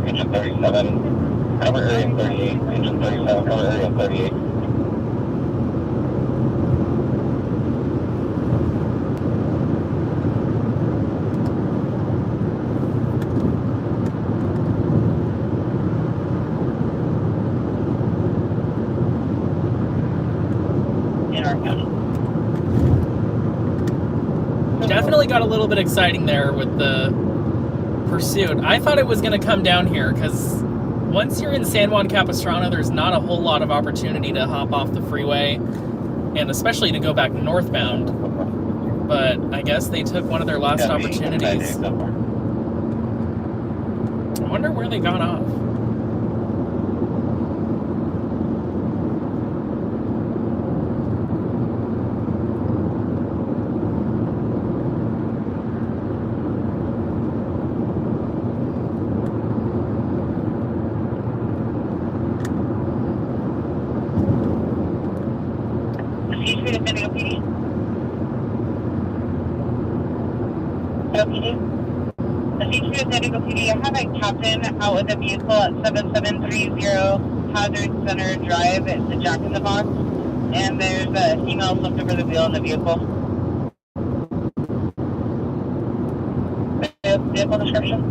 Engine 37, cover area 38, engine 37, cover area 38. Definitely got a little bit exciting there with the pursuit. I thought it was going to come down here because once you're in San Juan Capistrano, there's not a whole lot of opportunity to hop off the freeway, and especially to go back northbound. But I guess they took one of their last opportunities. I wonder where they got off. Patriot Medical PD, I have a captain out with a vehicle at 7730 Hazard Center Drive. It's the Jack in the Box. And there's a female flipped over the wheel in the vehicle. Vehicle description?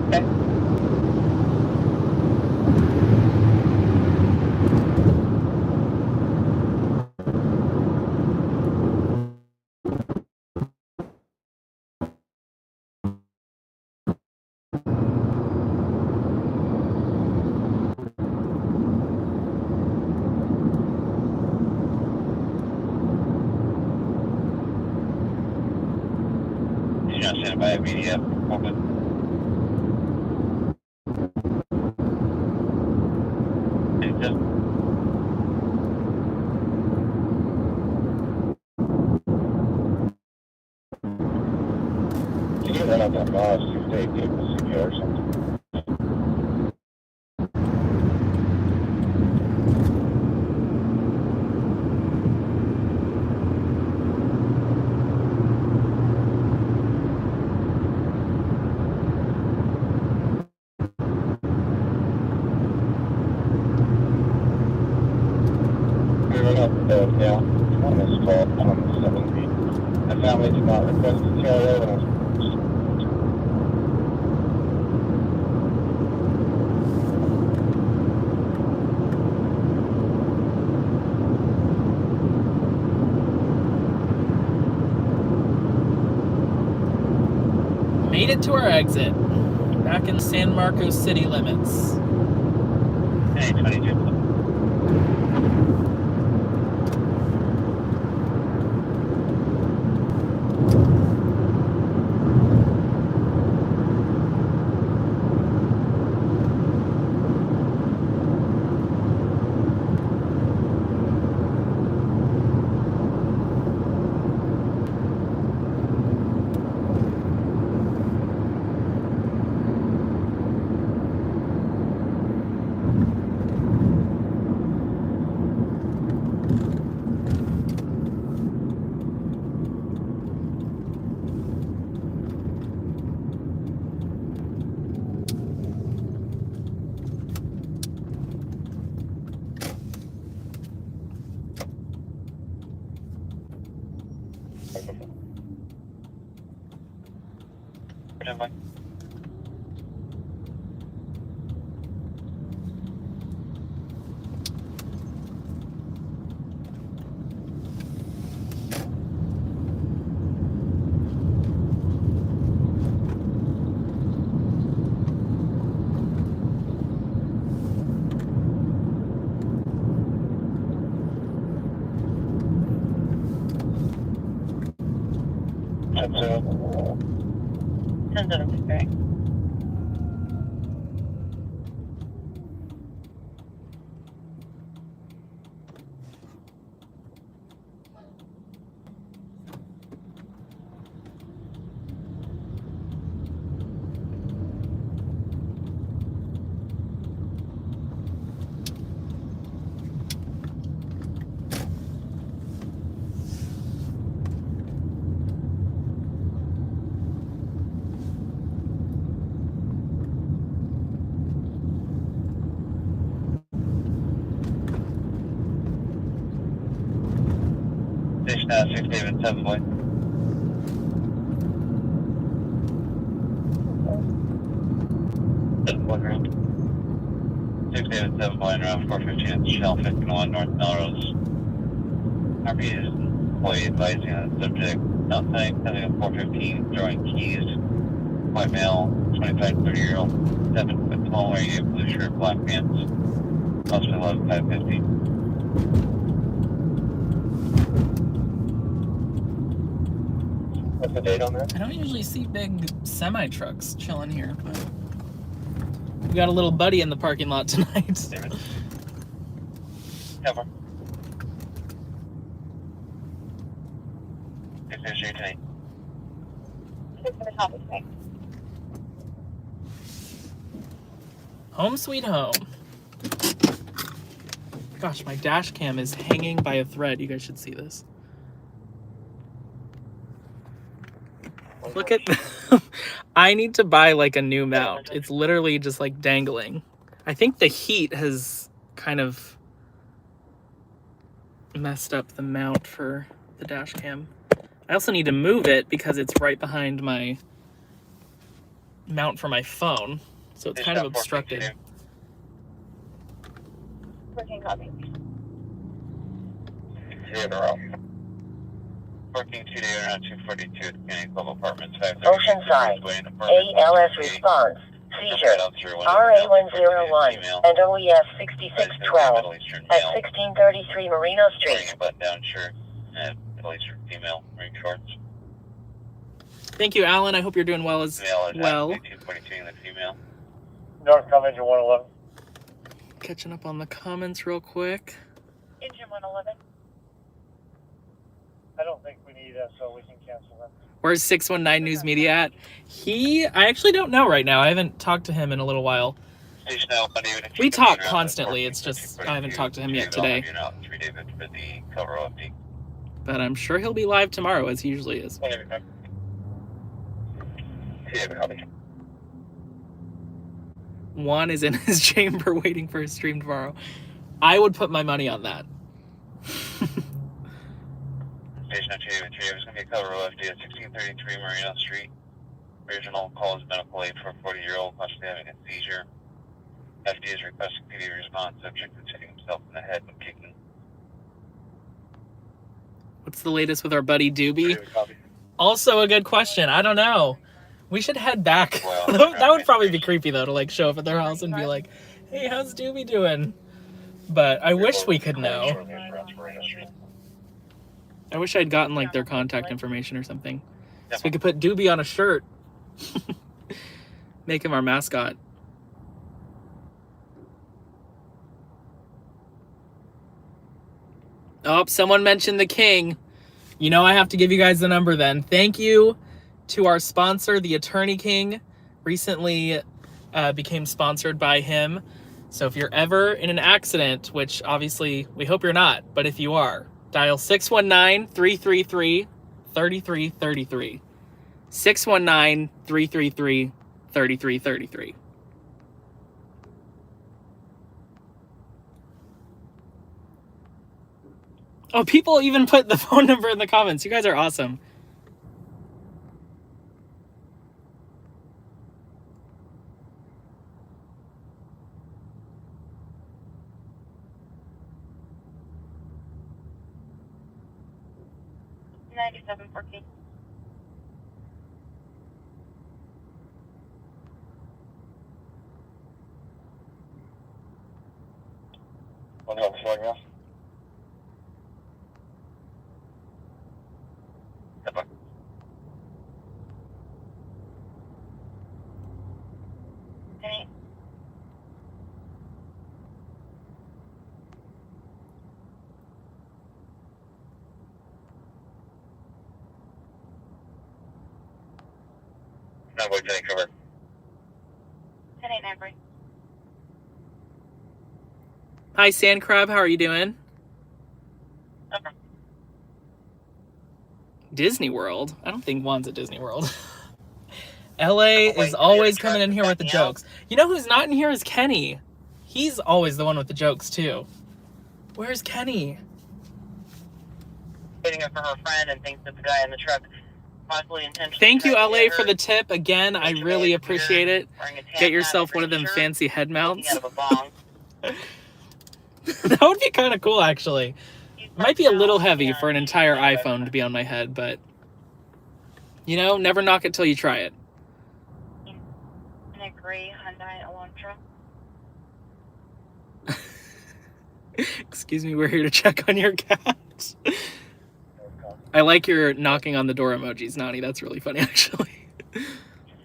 Okay. You're not standing by immediate. Open. You can run out that boss, see if they take the CPR or something. We run up now on this call on the 7th. The family did not request the TRO and was Made it to our exit. Back in San Marcos city limits. Hey, 22. Standby. That's 10-7, okay. Station 6 David 7 boy. One round. 6 David 7 boy around 415 at Shell 51 North Melrose. RP is employee advising on the subject outside, having a 415 drawing keys. White male, 25 30-year-old, 7 foot tall, wearing a blue shirt, black pants. Officer 11550. What's the date on that? I don't usually see big semi trucks chilling here, but we got a little buddy in the parking lot tonight. David. Cover. 608. Home sweet home. Gosh, my dash cam is hanging by a thread. You guys should see this. Look at I need to buy like a new mount. It's literally just like dangling. I think the heat has kind of messed up the mount for the dash cam. I also need to move it because it's right behind my mount for my phone. So it's kind of obstructed. 14 copy. 14 2 around 242 at Canning Club Apartments. Oceanside. ALS response. Seizure. RA101 and OES 6612 at 1633 Merino Wearing Street. a button-down shirt and Middle Eastern female wearing shorts. Thank you, Alan. I hope you're doing well as Male is well. 242 and the female. Northcom engine 111. Catching up on the comments real quick. Engine 111. I don't think we need that, so we can cancel that. Where's 619 News Media at? I actually don't know right now. I haven't talked to him in a little while. Station L1, even if We you talk continue constantly, on it's just 14, I haven't talked to him yet 2, today. You're not 3 David for the cover OFD. But I'm sure he'll be live tomorrow as he usually is. Juan is in his chamber waiting for his stream tomorrow. I would put my money on that. Station 2 David 3, there's going to be a cover OFD at 1633 Marino Street. Original call is medical aid for a 40-year-old possibly having a seizure. FD is requesting PD response. Subject is hitting himself in the head when kicking. What's the latest with our buddy Doobie? David, copy. Also a good question. I don't know. We should head back. Well, That would probably be creepy though, to like show up at their house and be like, hey, how's Doobie doing? But I wish we could know. Shortly across Marino Street. I wish I'd gotten like their contact information or something. So we could put Doobie on a shirt. Make him our mascot. Oh, someone mentioned the king. You know I have to give you guys the number then. Thank you to our sponsor, the Attorney King. Recently became sponsored by him. So if you're ever in an accident, which obviously we hope you're not, but if you are, dial 619-333-3333. 619-333-3333. Oh, people even put the phone number in the comments. You guys are awesome. $97.14. One help flag now. Any? No, boy, take cover. 10-8-9 break. Hi, Sand Crab. How are you doing? Okay. Disney World? I don't think Juan's at Disney World. LA is always coming in here with the jokes. You know who's not in here is Kenny. He's always the one with the jokes, too. Where's Kenny? Waiting up for her friend and thinks that the guy in the truck possibly intentionally. Thank you, tried to LA, get for her the tip. Again, I really appreciate it. wearing a tan Get yourself hat one and of them shirt, fancy head looking mounts. out of a bong. That would be kind of cool, actually. He's Might be a little now, heavy yeah, for an entire iPhone to be on my head, but... You know, never knock it till you try it. In a gray Hyundai Elantra. Excuse me, we're here to check on your cat. I like your knocking on the door emojis, Nani. That's really funny, actually.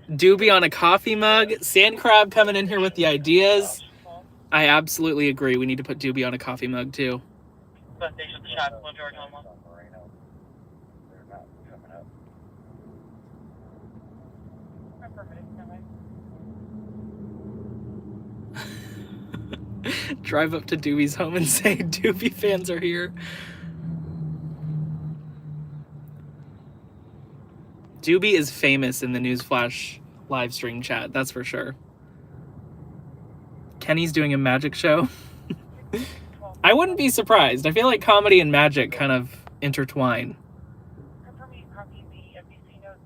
Doobie on a coffee mug. Sand Crab coming in here with the ideas. I absolutely agree. We need to put Doobie on a coffee mug, too. Bus station, the shop, Will George on one. They're not coming up. Affirmative, Drive up to Doobie's home and say, Doobie fans are here. Doobie is famous in the Newsflash live stream chat, that's for sure. Kenny's doing a magic show. I wouldn't be surprised. I feel like comedy and magic kind of intertwine. Confirming copy the FBC notes.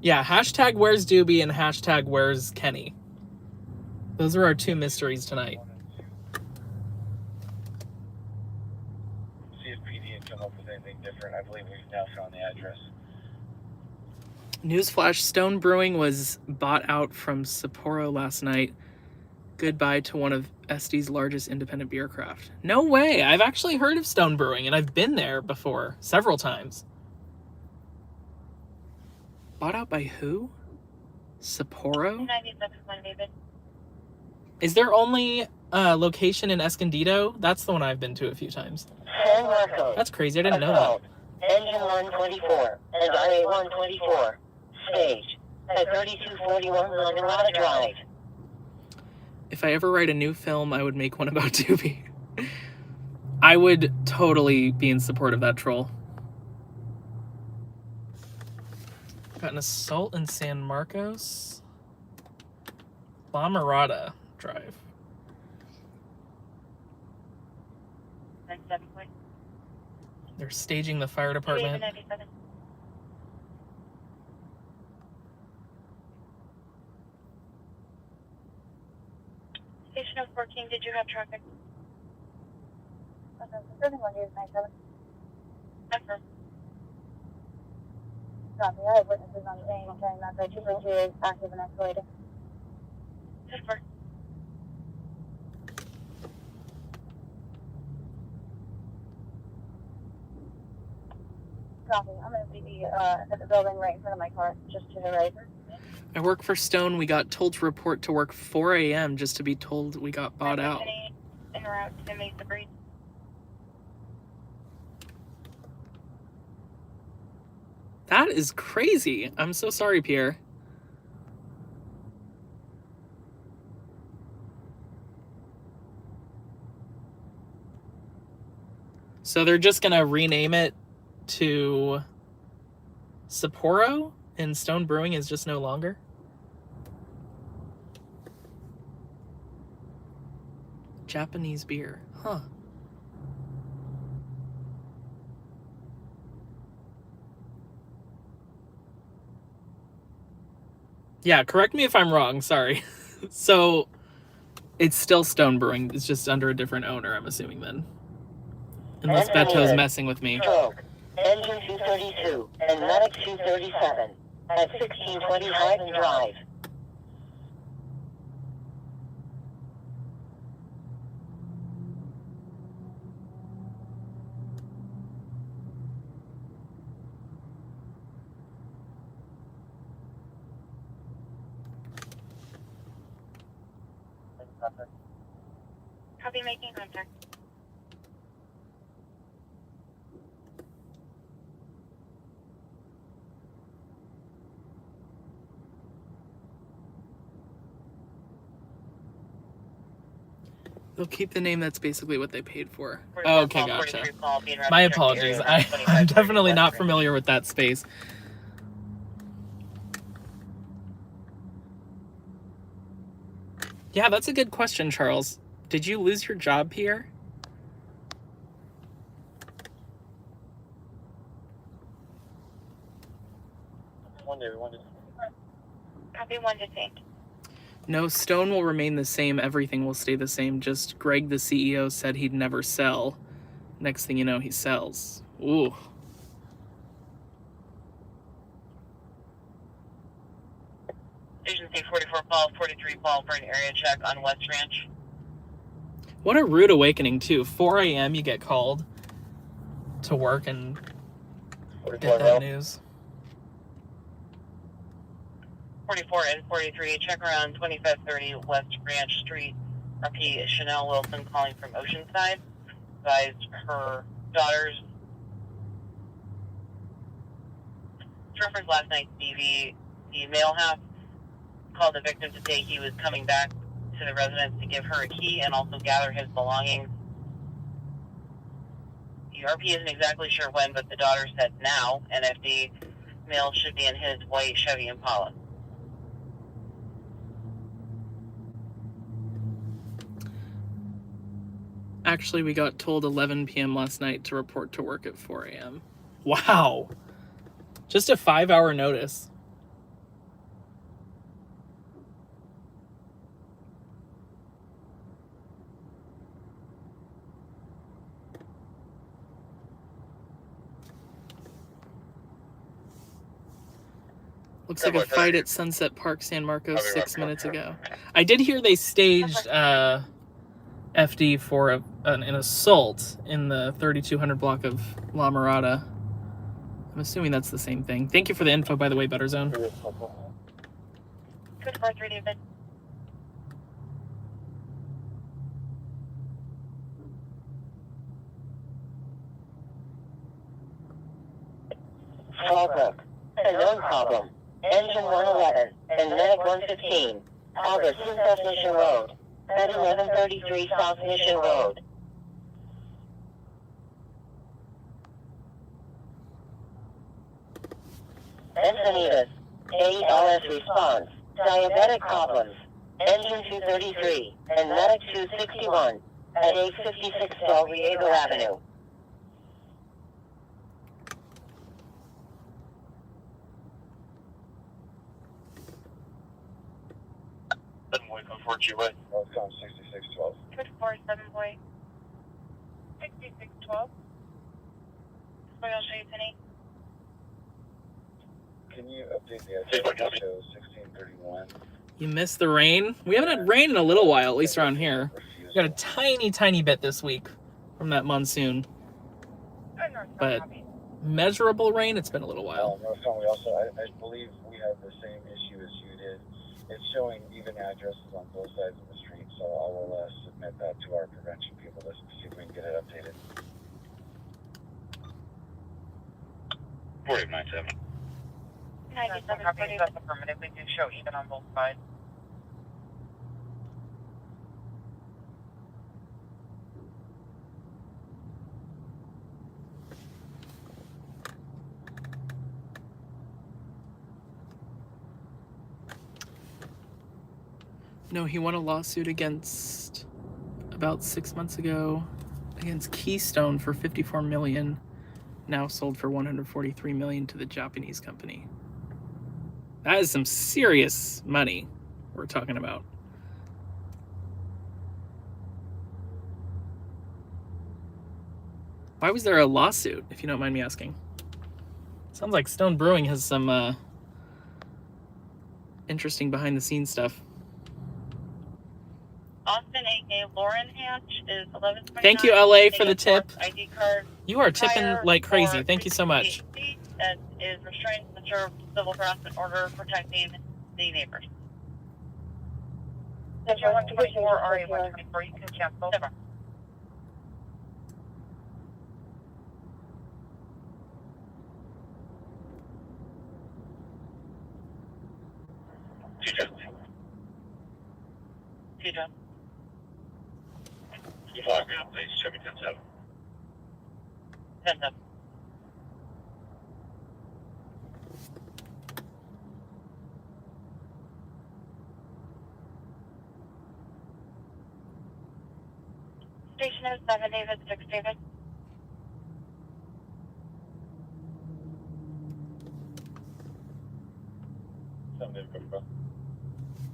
Yeah, hashtag where's Doobie and hashtag where's Kenny. Those are our two mysteries tonight. See if PD can come up with anything different. I believe we've now found the address. Newsflash, Stone Brewing was bought out from Sapporo last night. Goodbye to one of Este's largest independent beer craft. No way! I've actually heard of Stone Brewing, and I've been there before, several times. Bought out by who? Sapporo? 97 David. Is there only a location in Escondido? That's the one I've been to a few times. San Marcos. That's crazy, I didn't know that. Engine 124 and IA 124. Stage at 3241 Lagunada Drive. If I ever write a new film, I would make one about Doobie. I would totally be in support of that troll. Got an assault in San Marcos. La Mirada Drive. 97 point. They're staging the fire department. 97. Station of 14, did you have traffic? Okay, confirming 197. Confirm. Copy. I have witnesses on scene carrying that by 2.2 is active and escalating. Confirm. Copy. I'm going to be at the building right in front of my car, just to the right. I work for Stone. We got told to report to work 4 a.m. just to be told we got bought out. En route to Mesa Breeze. That is crazy. I'm so sorry, Pierre. So they're just gonna rename it to Sapporo, and Stone Brewing is just no longer? Japanese beer. Huh. Yeah, correct me if I'm wrong, sorry. So, it's still Stone Brewing, it's just under a different owner, I'm assuming then. Unless Beto's messing with me. Stroke. Engine 232 and Medic 237 at 1620 Highland Drive. Copy, making contact. They'll keep the name, that's basically what they paid for. 44 Oh, okay, call, gotcha. 43 call, being routed My to the apologies, area, I'm 25 definitely not West familiar with that space. Yeah, that's a good question, Charles. Did you lose your job, Pierre? One day, one day. Copy, one detained. No, Stone will remain the same. Everything will stay the same. Just Greg, the CEO, said he'd never sell. Next thing you know, he sells. Ooh. Agency 44 call, 43 call for an area check on West Ranch. What a rude awakening, too. 4 a.m. you get called to work and get that news. 44 and 43, check around 2530 West Ranch Street. RP Chanel Wilson calling from Oceanside. Advised her daughter's reference last night's TV, the male half called the victim to say he was coming back to the residence to give her a key and also gather his belongings. The RP isn't exactly sure when, but the daughter said now, and if the male should be in his white Chevy Impala. Actually, we got told 11 p.m. last night to report to work at 4 a.m. Wow. Just a 5-hour notice. Looks like a fight at Sunset Park, San Marcos 6 minutes ago. I did hear they staged FD for an assault in the 3200 block of La Mirada. I'm assuming that's the same thing. Thank you for the info, by the way, Better Zone. Good 4-3, David. Fallbrook, a known problem. Engine 111 and Medic 115, Albert South Mission Road, at 1133 South Mission Road. Encinitas, ALS response, diabetic problems, Engine 233 and Medic 261 at 856 Del Riego Avenue. G-Way. Welcome 6612. Good 4-7, boy. 6612. Boy, I'll show you, Penny. Can you update the address to show 1631? You missed the rain? We haven't had rain in a little while, at least around here. We got a tiny bit this week from that monsoon. But measurable rain, it's been a little while. Northbound, we also, I believe we have the same issue as you did. It's showing even addresses on both sides of the street, so I will submit that to our prevention people to see if we can get it updated. 4897. 97, that's affirmative. We do show even on both sides. No, he won a lawsuit against, about 6 months ago, against Keystone for $54 million, now sold for $143 million to the Japanese company. That is some serious money we're talking about. Why was there a lawsuit, if you don't mind me asking? Sounds like Stone Brewing has some interesting behind-the-scenes stuff. Austin, A.K. Lauren Hatch is 1129. Thank you, LA, for the tip. ID card. You are tipping like crazy. Thank you so much. That is restrained to serve civil harassment order protecting the neighbors. Engine 124, RA 124, you can cancel. Never. John. You flag me up, please. Chevy 10-7. 10-7. Station 07, David, 6 David.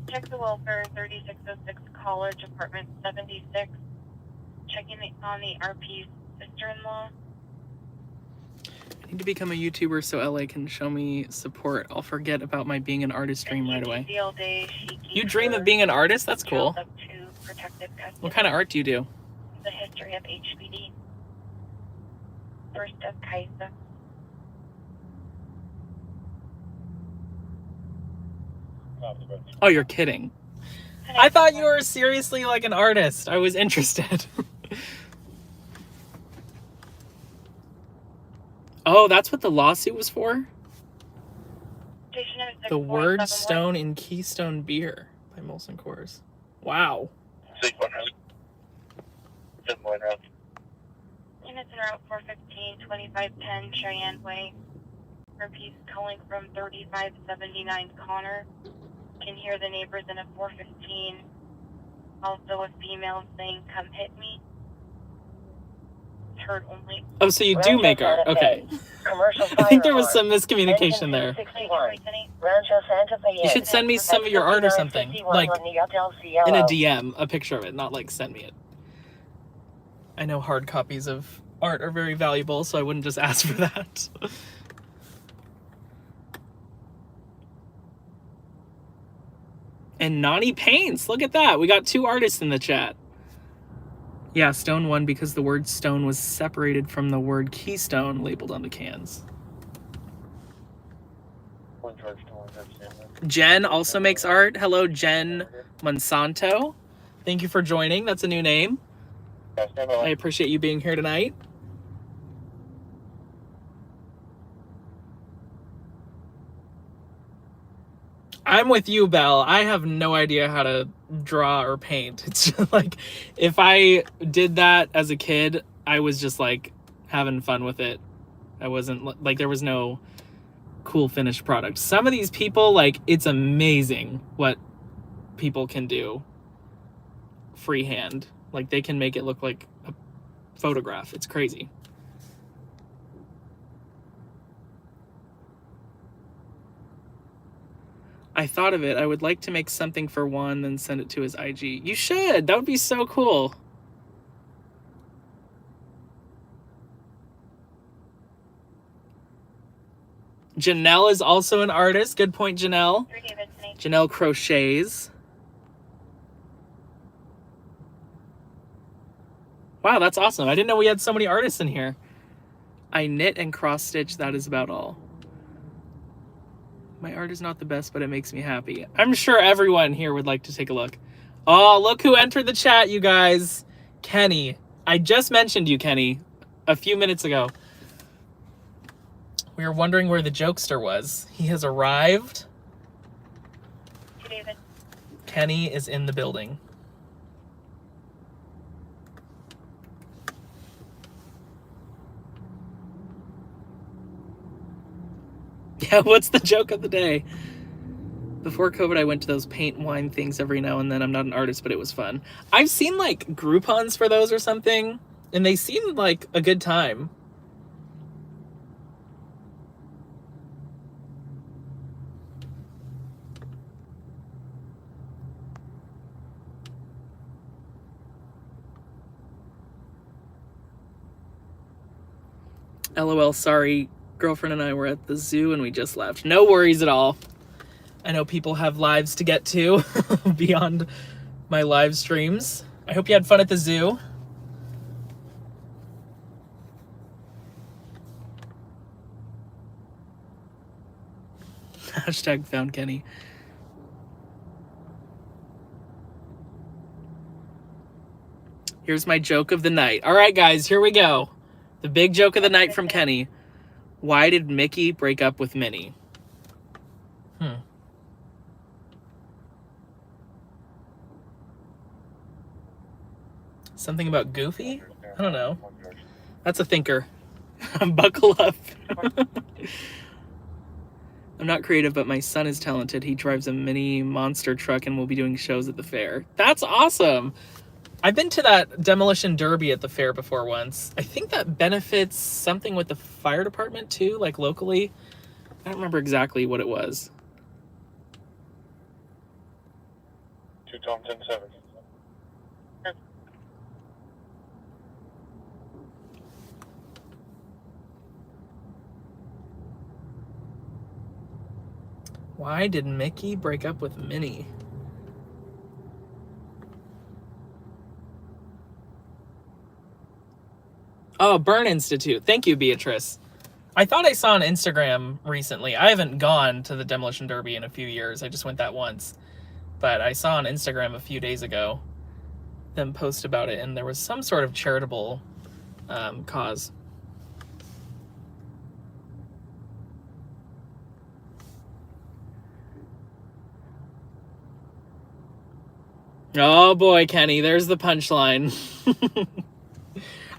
Check the welfare, 3606 College, apartment 76. Checking on the RP's sister-in-law. I need to become a YouTuber so LA can show me support. I'll forget about my being an artist dream right away. You dream of being an artist? That's cool. What kind of art do you do? The history of HBD. First of Kaisa. Oh, you're kidding. I thought you were seriously like an artist. I was interested. Oh, that's what the lawsuit was for? Station is The Word 6471. Stone in Keystone Beer by Molson Coors. Wow. 7 route. Units in route 415, 2510 Cheyenne Way. Repeat, calling from 3579 Connor. Can hear the neighbors in a 415. Also a female saying, "Come hit me." It's heard only. Oh, so you do make art. Okay. Commercial I think there was fire some miscommunication there. 61. Rancho Santa Fe. You should send me some of your art or something. Like, in a DM. DM, a picture of it, not like send me it. I know hard copies of art are very valuable, so I wouldn't just ask for that. And Nani Paints, look at that. We got 2 artists in the chat. Yeah, Stone won because the word stone was separated from the word Keystone labeled on the cans. 1 George to 1 George. Jen also makes art. Hello, Jen Monsanto. Thank you for joining. That's a new name. Yeah, stand by. I appreciate you being here tonight. I'm with you, Belle. I have no idea how to draw or paint. It's just like, if I did that as a kid, I was just like having fun with it. I wasn't like, there was no cool finished product. Some of these people, like, it's amazing what people can do freehand. Like, they can make it look like a photograph. It's crazy. I thought of it. I would like to make something for Juan, then send it to his IG. You should. That would be so cool. Janelle is also an artist. Good point, Janelle. Janelle crochets. Wow, that's awesome. I didn't know we had so many artists in here. I knit and cross stitch. That is about all. My art is not the best, but it makes me happy. I'm sure everyone here would like to take a look. Oh, look who entered the chat, you guys. Kenny. I just mentioned you, Kenny, a few minutes ago. We were wondering where the jokester was. He has arrived. David. Kenny is in the building. Yeah, what's the joke of the day? Before COVID, I went to those paint wine things every now and then. I'm not an artist, but it was fun. I've seen like Groupons for those or something, and they seem like a good time. LOL, sorry. Girlfriend and I were at the zoo and we just left. No worries at all. I know people have lives to get to beyond my live streams. I hope you had fun at the zoo. Hashtag found Kenny. Here's my joke of the night. All right, guys, here we go. The big joke of the night from Kenny. Why did Mickey break up with Minnie? Something about Goofy? I don't know. That's a thinker. Buckle up. I'm not creative, but my son is talented. He drives a mini monster truck and will be doing shows at the fair. That's awesome. I've been to that demolition derby at the fair before once. I think that benefits something with the fire department too, like locally. I don't remember exactly what it was. 2 Tom 10-7. Why did Mickey break up with Minnie? Oh, Burn Institute. Thank you, Beatrice. I thought I saw on Instagram recently. I haven't gone to the Demolition Derby in a few years. I just went that once. But I saw on Instagram a few days ago them post about it, and there was some sort of charitable cause. Oh boy, Kenny, there's the punchline.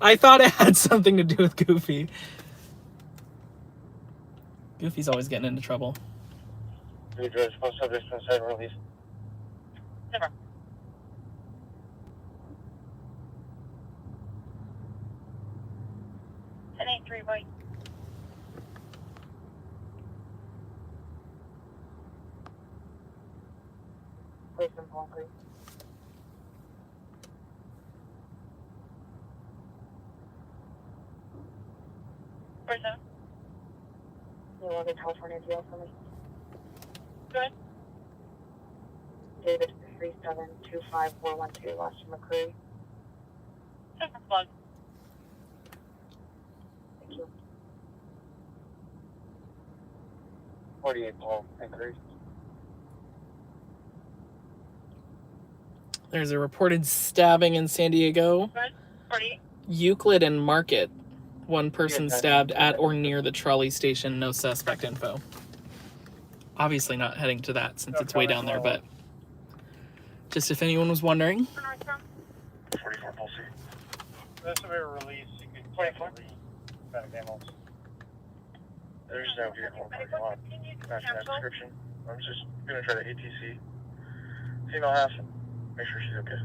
I thought it had something to do with Goofy. Goofy's always getting into trouble. Three drugs, post subjects inside release. Never. 1083 white. Place them concrete. Where's that? You want the California deal for me? Go ahead. David 3725412, lost to McCreary. Super plug. Thank you. 48 Paul, inquiry. There's a reported stabbing in San Diego. Go ahead. 48. Euclid and Market. One person stabbed at or near the trolley station. No suspect info. Obviously not heading to that since it's way down there, but just if anyone was wondering. 44 Pulse. This will be a release. You can technically back demos. There's no vehicle parking lot. Match that description. I'm just gonna try the ATC. Female half. Make sure she's okay.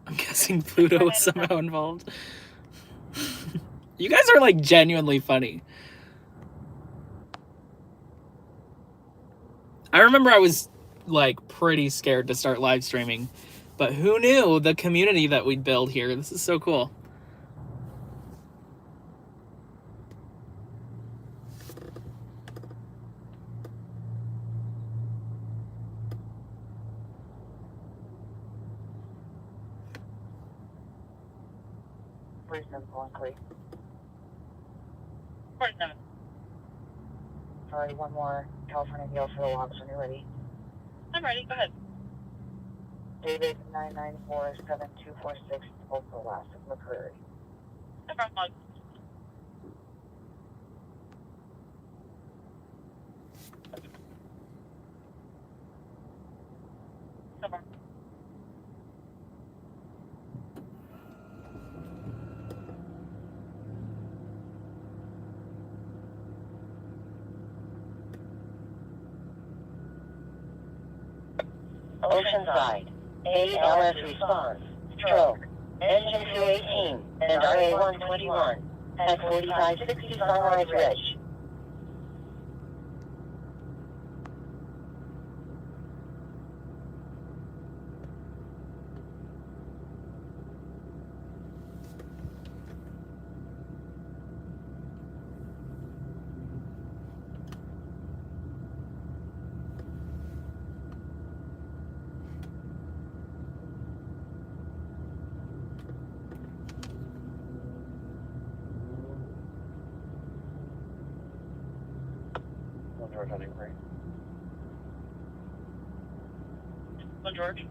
I'm guessing Pluto was somehow involved. You guys are like genuinely funny. I remember I was like pretty scared to start live streaming, but who knew the community that we'd build here? This is so cool. Place them concrete. 47. Sorry, one more California deal for the logs when you're ready. I'm ready. Go ahead. David 9947246, also last of McCreary. No problem. Plug. Super. Oceanside. ALS response. Stroke. Engine 218 and RA 121 at 4560 Sunrise Ridge. One George on inquiry. One George.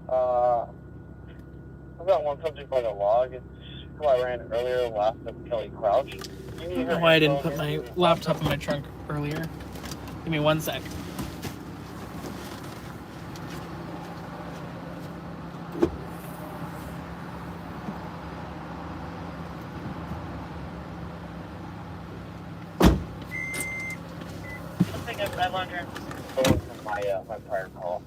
I've got one subject by the log. It's who I ran earlier, last of Kelly Crouch. I don't know why I didn't put my laptop in my trunk earlier. Give me 1 sec. Let's take a laundry. From my prior call.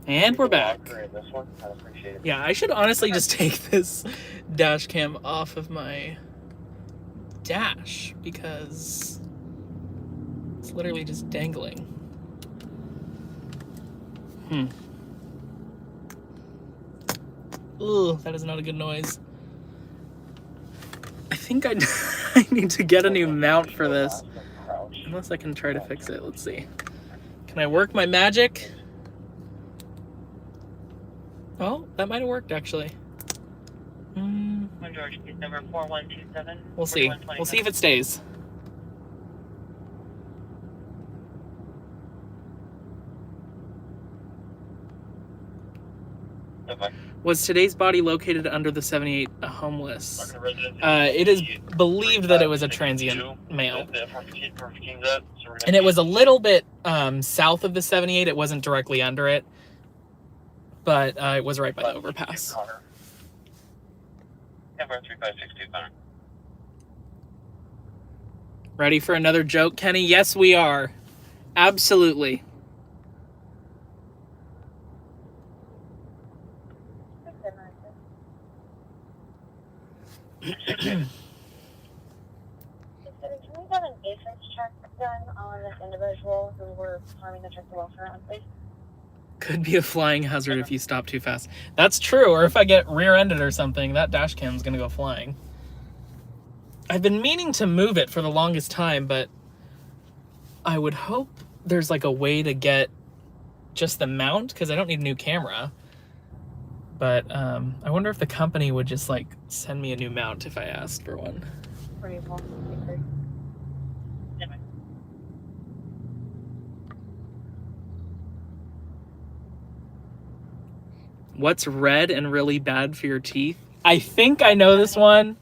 And we're back. This one, I appreciate it. Yeah, I should honestly just take this dash cam off of my dash because it's literally just dangling. Ugh, that is not a good noise. I think I need to get a new mount for this. Unless I can try to fix it. Let's see. Can I work my magic? Oh, that might have worked actually. One George, case number 4127. We'll see. We'll see if it stays. Okay. Was today's body located under the 78 a homeless? Market residence. It is believed that it was a transient male. The 415's up, so we're And it was a little bit south of the 78. It wasn't directly under it. But it was right by the overpass. Yeah, we're 3562 Connor. Ready for another joke, Kenny? Yes, we are. Absolutely. Can we have an AFIS check done on this individual who we're harming the check the welfare on, please? Could be a flying hazard if you stop too fast. That's true, or if I get rear-ended or something, that dash cam's gonna go flying. I've been meaning to move it for the longest time, but I would hope there's like a way to get just the mount, because I don't need a new camera. But I wonder if the company would just like send me a new mount if I asked for one. Pretty cool. What's red and really bad for your teeth? I think I know this one.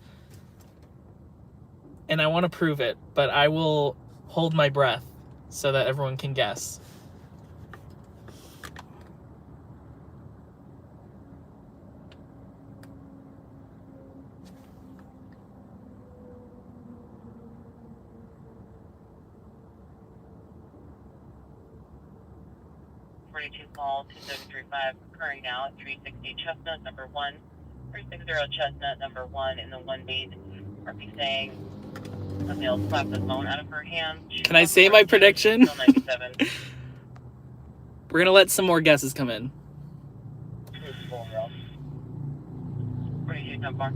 And I want to prove it, but I will hold my breath so that everyone can guess. Call 2735 occurring now at 360 Chestnut number 1, 360 Chestnut number 1 in the 1 maid are be saying a male slapped the phone out of her hand. Can I say my prediction? Still 97. We're gonna let some more guesses come in. 42 10 bar.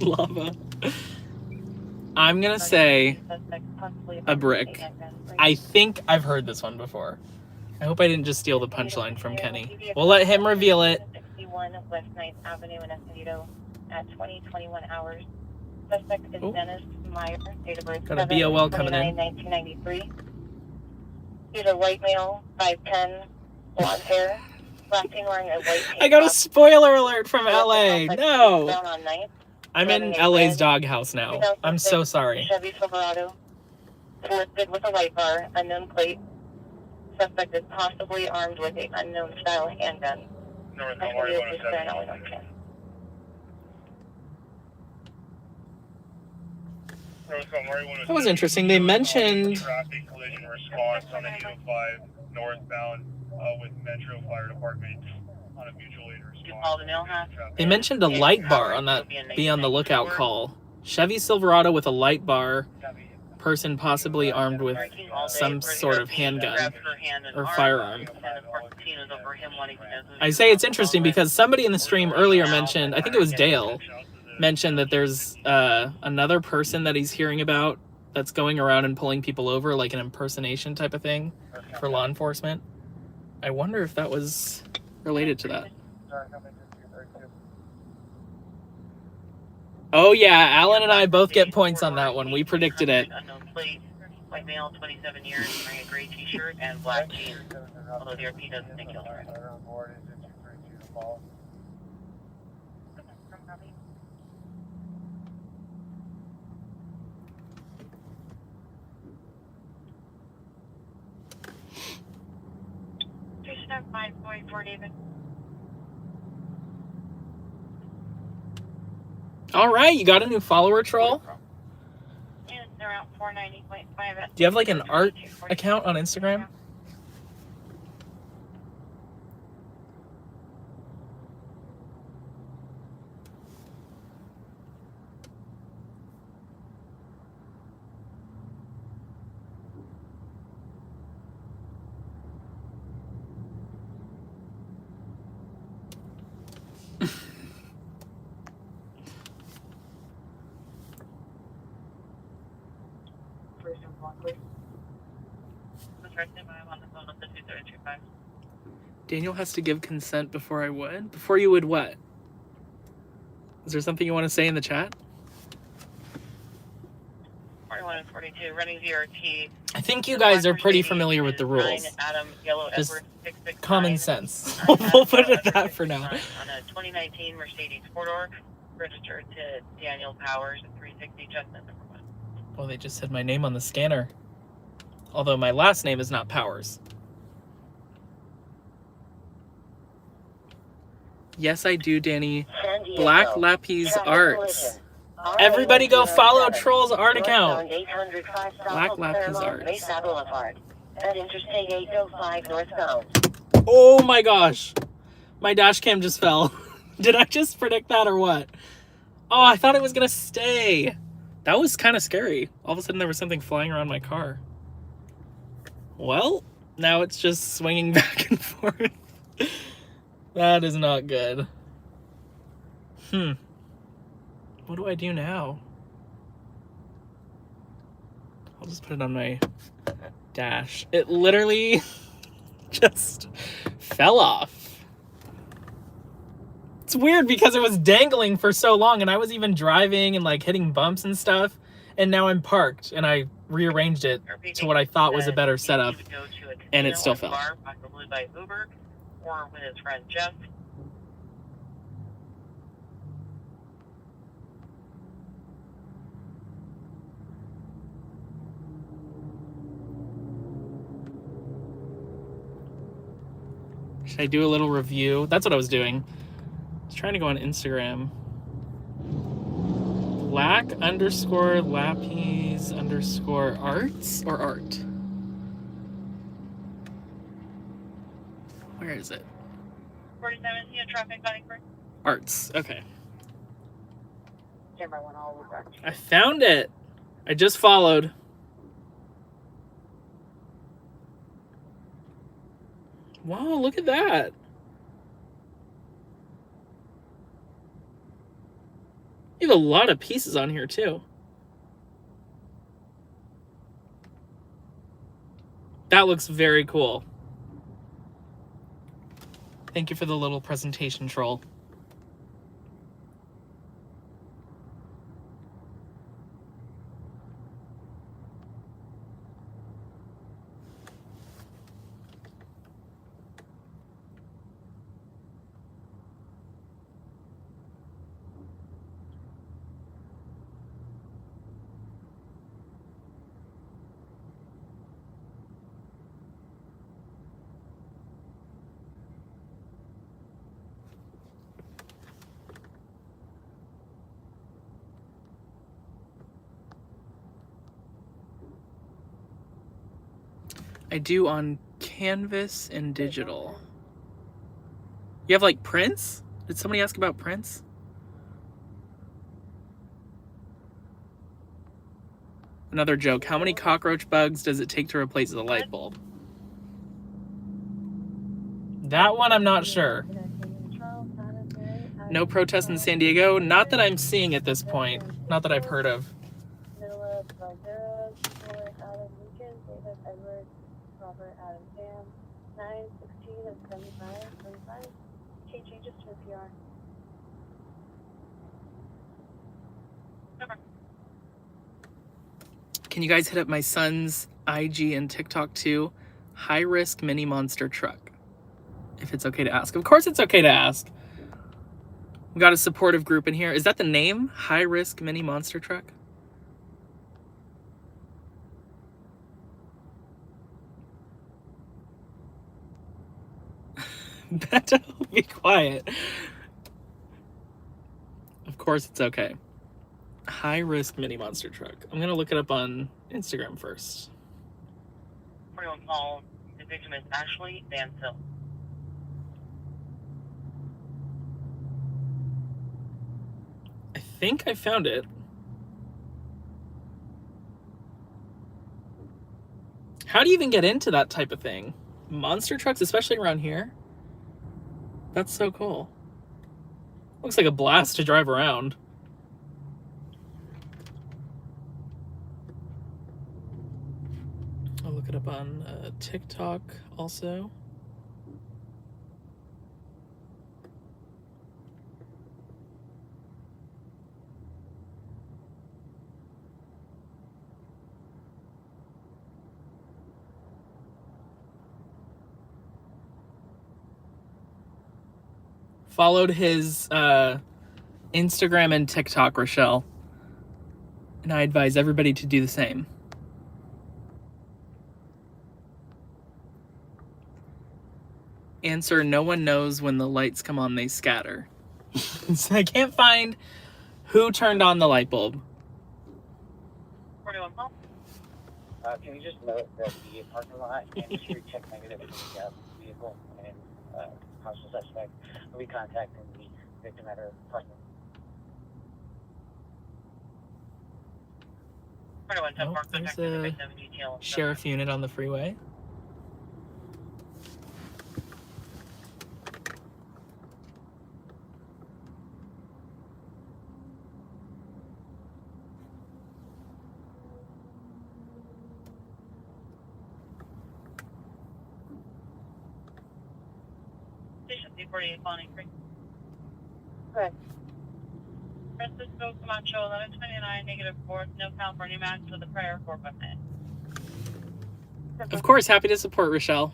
Lava. I'm gonna say a brick. I think I've heard this one before. I hope I didn't just steal the punchline from Kenny. We'll let him reveal it. 61 West 9th Avenue in Escondido at 20:21 hours. Suspect is Dennis Meyer, date of birth Got a BOL coming in. 1993. He's a white male, 5'10", blonde hair, lacking wearing a white I got a top. spoiler alert from LA. Down No. on 9th. I'm in LA's doghouse now. I'm so sorry. Chevy Silverado, listed with a light bar, unknown plate. Suspect is possibly armed with an unknown style handgun. North Escondido Police Clear now, we don't care. That was interesting. They mentioned traffic collision response on the 805 northbound with Metro Fire Department on a mutual aid You call the mail half. they mentioned a light bar on that be on the lookout call. Chevy Silverado with a light bar, person possibly armed with some sort of handgun or firearm. I say it's interesting because somebody in the stream earlier mentioned, I think it was Dale, mentioned that there's another person that he's hearing about that's going around and pulling people over, like an impersonation type of thing for law enforcement. I wonder if that was related to that. Oh yeah, Alan and I both get points on that one. We predicted it. Unknown plate, white male, 27 years, wearing a gray t-shirt and black jeans. Although the RP doesn't think he'll drive. Station 544 David. All right, you got a new follower troll? Units around 490.5. Do you have like an art account on Instagram? Daniel has to give consent before I would? Before you would what? Is there something you want to say in the chat? 41 and 42, running VRT. I think you The guys black are pretty Mercedes familiar with is the 9 rules. Adam Yellow Just Edwards 669. common sense. 9 We'll Adam put it Yellow at that Edwards for now. 669 On a 2019 Mercedes 4-door, registered to Daniel Powers at 360 Chestnut number 1. Oh, they just said my name on the scanner. Although my last name is not Powers. Yes, I do, Danny. San Diego. Black Lapis Traffic Arts. collision. Everybody go follow 807. Troll's art account. Northbound 805 south Black of Lapis Claremont, Arts. Mesa Boulevard. At Interstate 805 northbound. Oh my gosh. My dash cam just fell. Did I just predict that or what? Oh, I thought it was gonna stay. That was kind of scary. All of a sudden there was something flying around my car. Well, now it's just swinging back and forth. That is not good. What do I do now? I'll just put it on my dash. It literally just fell off. It's weird because it was dangling for so long and I was even driving and like hitting bumps and stuff, and now I'm parked and I rearranged it to what I thought was a better setup, and it still fell. Possibly by Uber or with his friend Jeff. Should I do a little review? That's what I was doing. I was trying to go on Instagram. Black_lapis_arts or art? Where is it? 47, see a traffic light for Arts. Okay. Camera went all over. I found it. I just followed. Wow, look at that. You have a lot of pieces on here too. That looks very cool. Thank you for the little presentation, Troll. I do on canvas and digital. You have like prints? Did somebody ask about prints? Another joke. How many cockroach bugs does it take to replace the light bulb? That one I'm not sure. No protests in San Diego? Not that I'm seeing at this point. Not that I've heard of. Robert Adam Sam, 916 and 75. Key changes to PR. Can you guys hit up my son's IG and TikTok too? High Risk Mini Monster Truck. If it's okay to ask. Of course it's okay to ask. We got a supportive group in here. Is that the name? High Risk Mini Monster Truck? Beto, be quiet. Of course it's okay. High Risk Mini Monster Truck. I'm gonna look it up on Instagram first. For your call, the victim is Ashley Vansell. I think I found it. How do you even get into that type of thing? Monster trucks, especially around here? That's so cool. Looks like a blast to drive around. I'll look it up on TikTok also. Followed his Instagram and TikTok, Rochelle. And I advise everybody to do the same. Answer, no one knows when the lights come on, they scatter. So I can't find who turned on the light bulb. 41 Paul. Can you just note that the parking lot and street check negative for the vehicle and possible suspect will be contacting the victim at her apartment? 41 10 Oh, Park, there's contacting the a victim detail. Sheriff unit on the freeway. Station C48 Bonnie Creek. Correct. Francisco Camacho, 1129, -4, no California match with a prior 4-5. Of course, happy to support, Rochelle.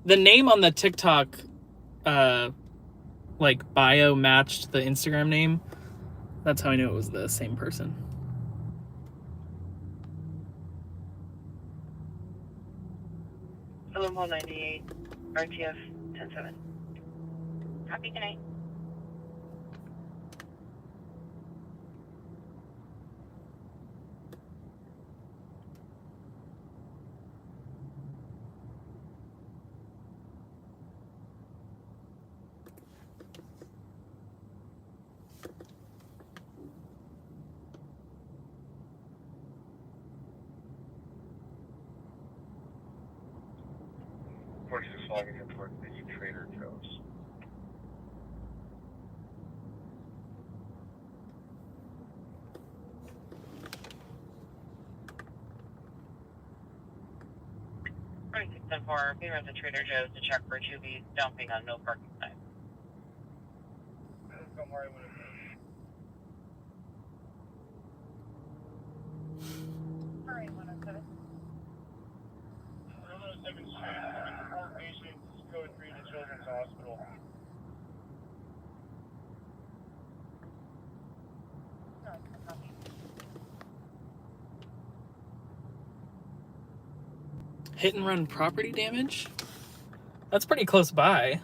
The name on the TikTok like bio matched the Instagram name. That's how I knew it was the same person. Colombo 98, RTF 107. Copy, good night. Just logging in towards the Trader Joe's. For being at the Trader Joe's to check for Jubies dumping on no parking sign. Don't worry, what Alright, 107. 107th Street, report patients, code 3 to Children's Hospital. Copy. Hit and run property damage? That's pretty close by.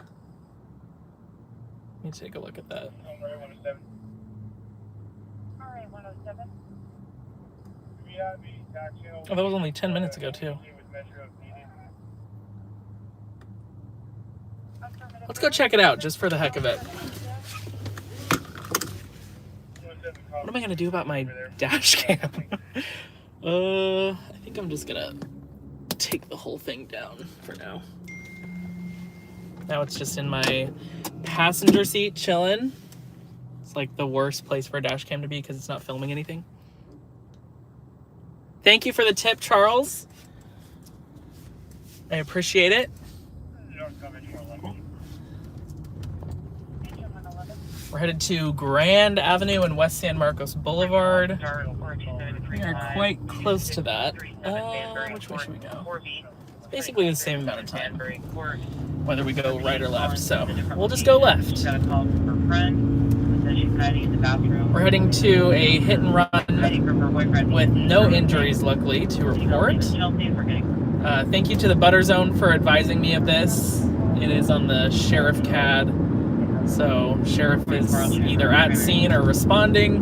Let me take a look at that. Don't worry, 107. Alright, 107. We have a taxi. Oh, that was only 10 minutes ago, too. Let's go check it out, just for the heck of it. What am I gonna do about my dash cam? I think I'm just gonna take the whole thing down for now. Now it's just in my passenger seat chilling. It's like the worst place for a dash cam to be because it's not filming anything. Thank you for the tip, Charles. I appreciate it. We're headed to Grand Avenue and West San Marcos Boulevard. We are quite close to that. Which way should we go? It's basically the same amount of time, whether we go right or left. So we'll just go left. We're heading to a hit and run with no injuries, luckily, to report. Thank you to the Butter Zone for advising me of this. It is on the Sheriff CAD. So, Sheriff is either at scene or responding.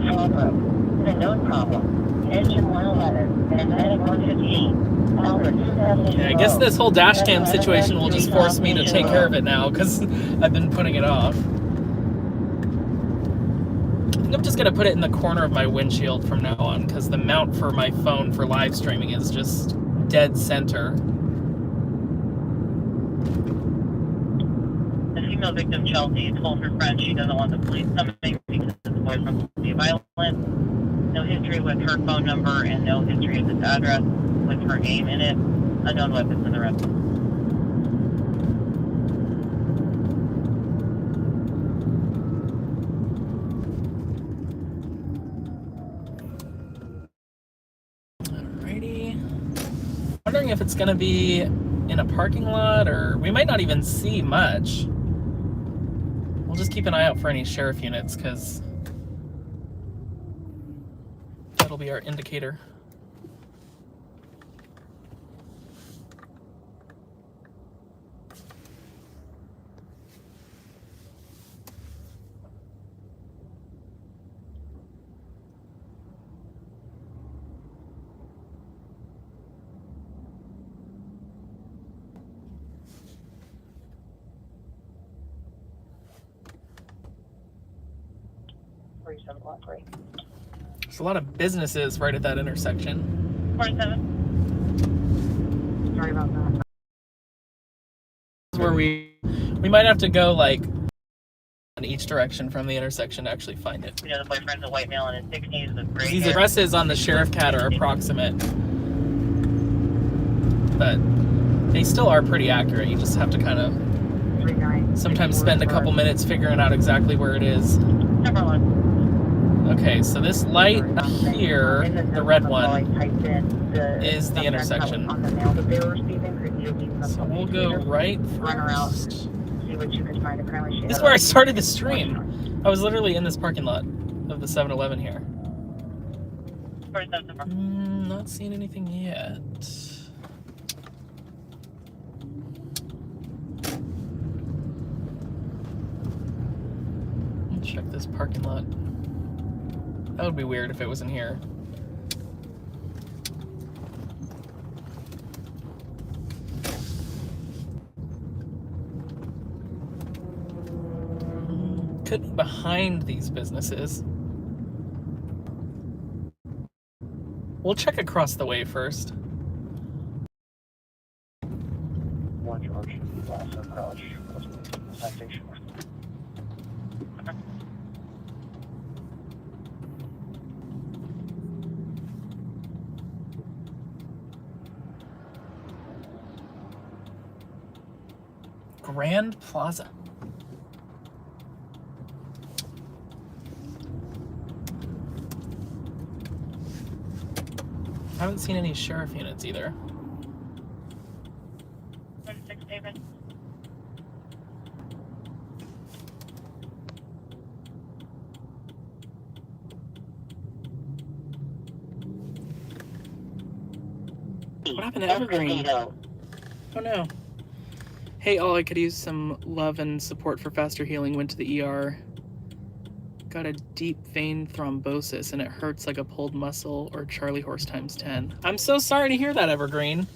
Fog Road, the known problem. Engine 111 and medic 115. Albert 2000. Yeah, I guess this whole dash cam situation will just force me to take care of it now, because I've been putting it off. I think I'm just going to put it in the corner of my windshield from now on, because the mount for my phone for live streaming is just dead center. The female victim, Chelsea, told her friend she doesn't want the police coming because the boyfriend will be violent. No history with her phone number and no history of this address with her name in it. Unknown weapons in the rest. Alrighty. wondering if it's going to be in a parking lot, or we might not even see much. We'll just keep an eye out for any sheriff units, because that'll be our indicator. There's a lot of businesses right at that intersection. 47. Sorry about that. Where we might have to go like in each direction from the intersection to actually find it. You know, the boyfriend's a white male in his 60s with gray These hair. addresses on the sheriff cat are approximate, but they still are pretty accurate. You just have to kind of sometimes spend a couple minutes figuring out exactly where it is. Number 1. Okay, so this light here, the red one, is the intersection. So we'll go right first. This is where I started the stream. I was literally in this parking lot of the 7-Eleven here. 47 number. Not seeing anything yet. Let's check this parking lot. That would be weird if it was in here. Could be behind these businesses. We'll check across the way first. One George, Plaza, Crouch, citation. Grand Plaza. I haven't seen any sheriff units either. 16 David. What happened to Evergreen? Oh no. Hey, all, I could use some love and support for faster healing. Went to the ER. Got a deep vein thrombosis and it hurts like a pulled muscle or Charlie horse times 10. I'm so sorry to hear that, Evergreen.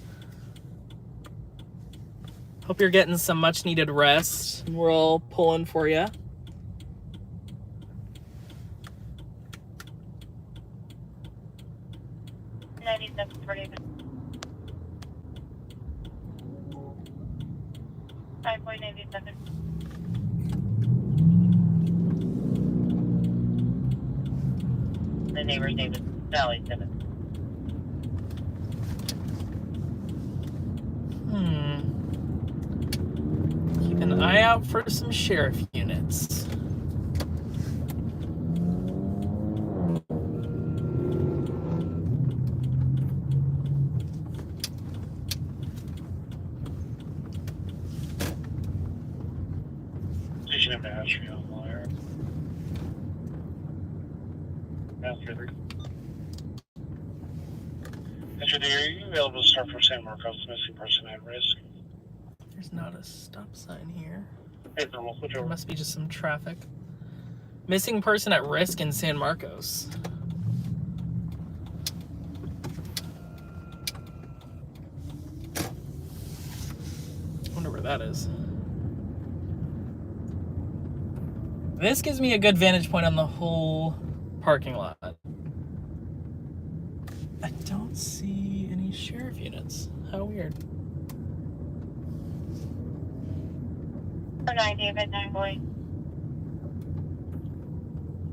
Hope you're getting some much needed rest. We're all pulling for you. For David. 5.97. The neighbor's name is Sally Simmons. Keep an eye out for some sheriff units. Station of Nashville, Meyer. Master 3. Mr. D, are you available to start for San Marcos, missing person at risk? There's not a stop sign here. Hey, thermal, switch There over. must be just some traffic. Missing person at risk in San Marcos. I wonder where that is. This gives me a good vantage point on the whole parking lot. I don't see any sheriff units. How weird. 9 David, 9 boy.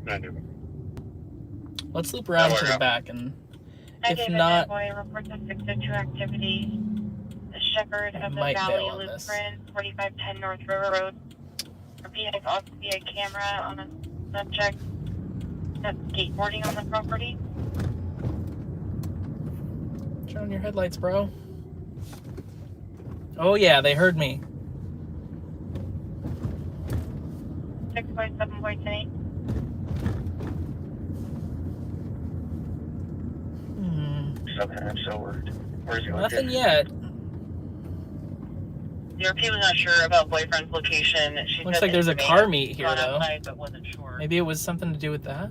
9 David. Let's loop around to the back, and if not, 9 boy, report the 602 activity. The Shepherd of the might Valley bail on this. Lutheran, 4510 North River Road. Repeat, I also see a camera on a subject that's skateboarding on the property. turn on your headlights, bro. Oh yeah, they heard me. 6.7.8. Okay, I'm so worried. Where's he Nothing located? yet. The RP was not sure about boyfriend's location. She Looks said like there's a that car he meet here gone though. outside, but wasn't sure. Maybe it was something to do with that.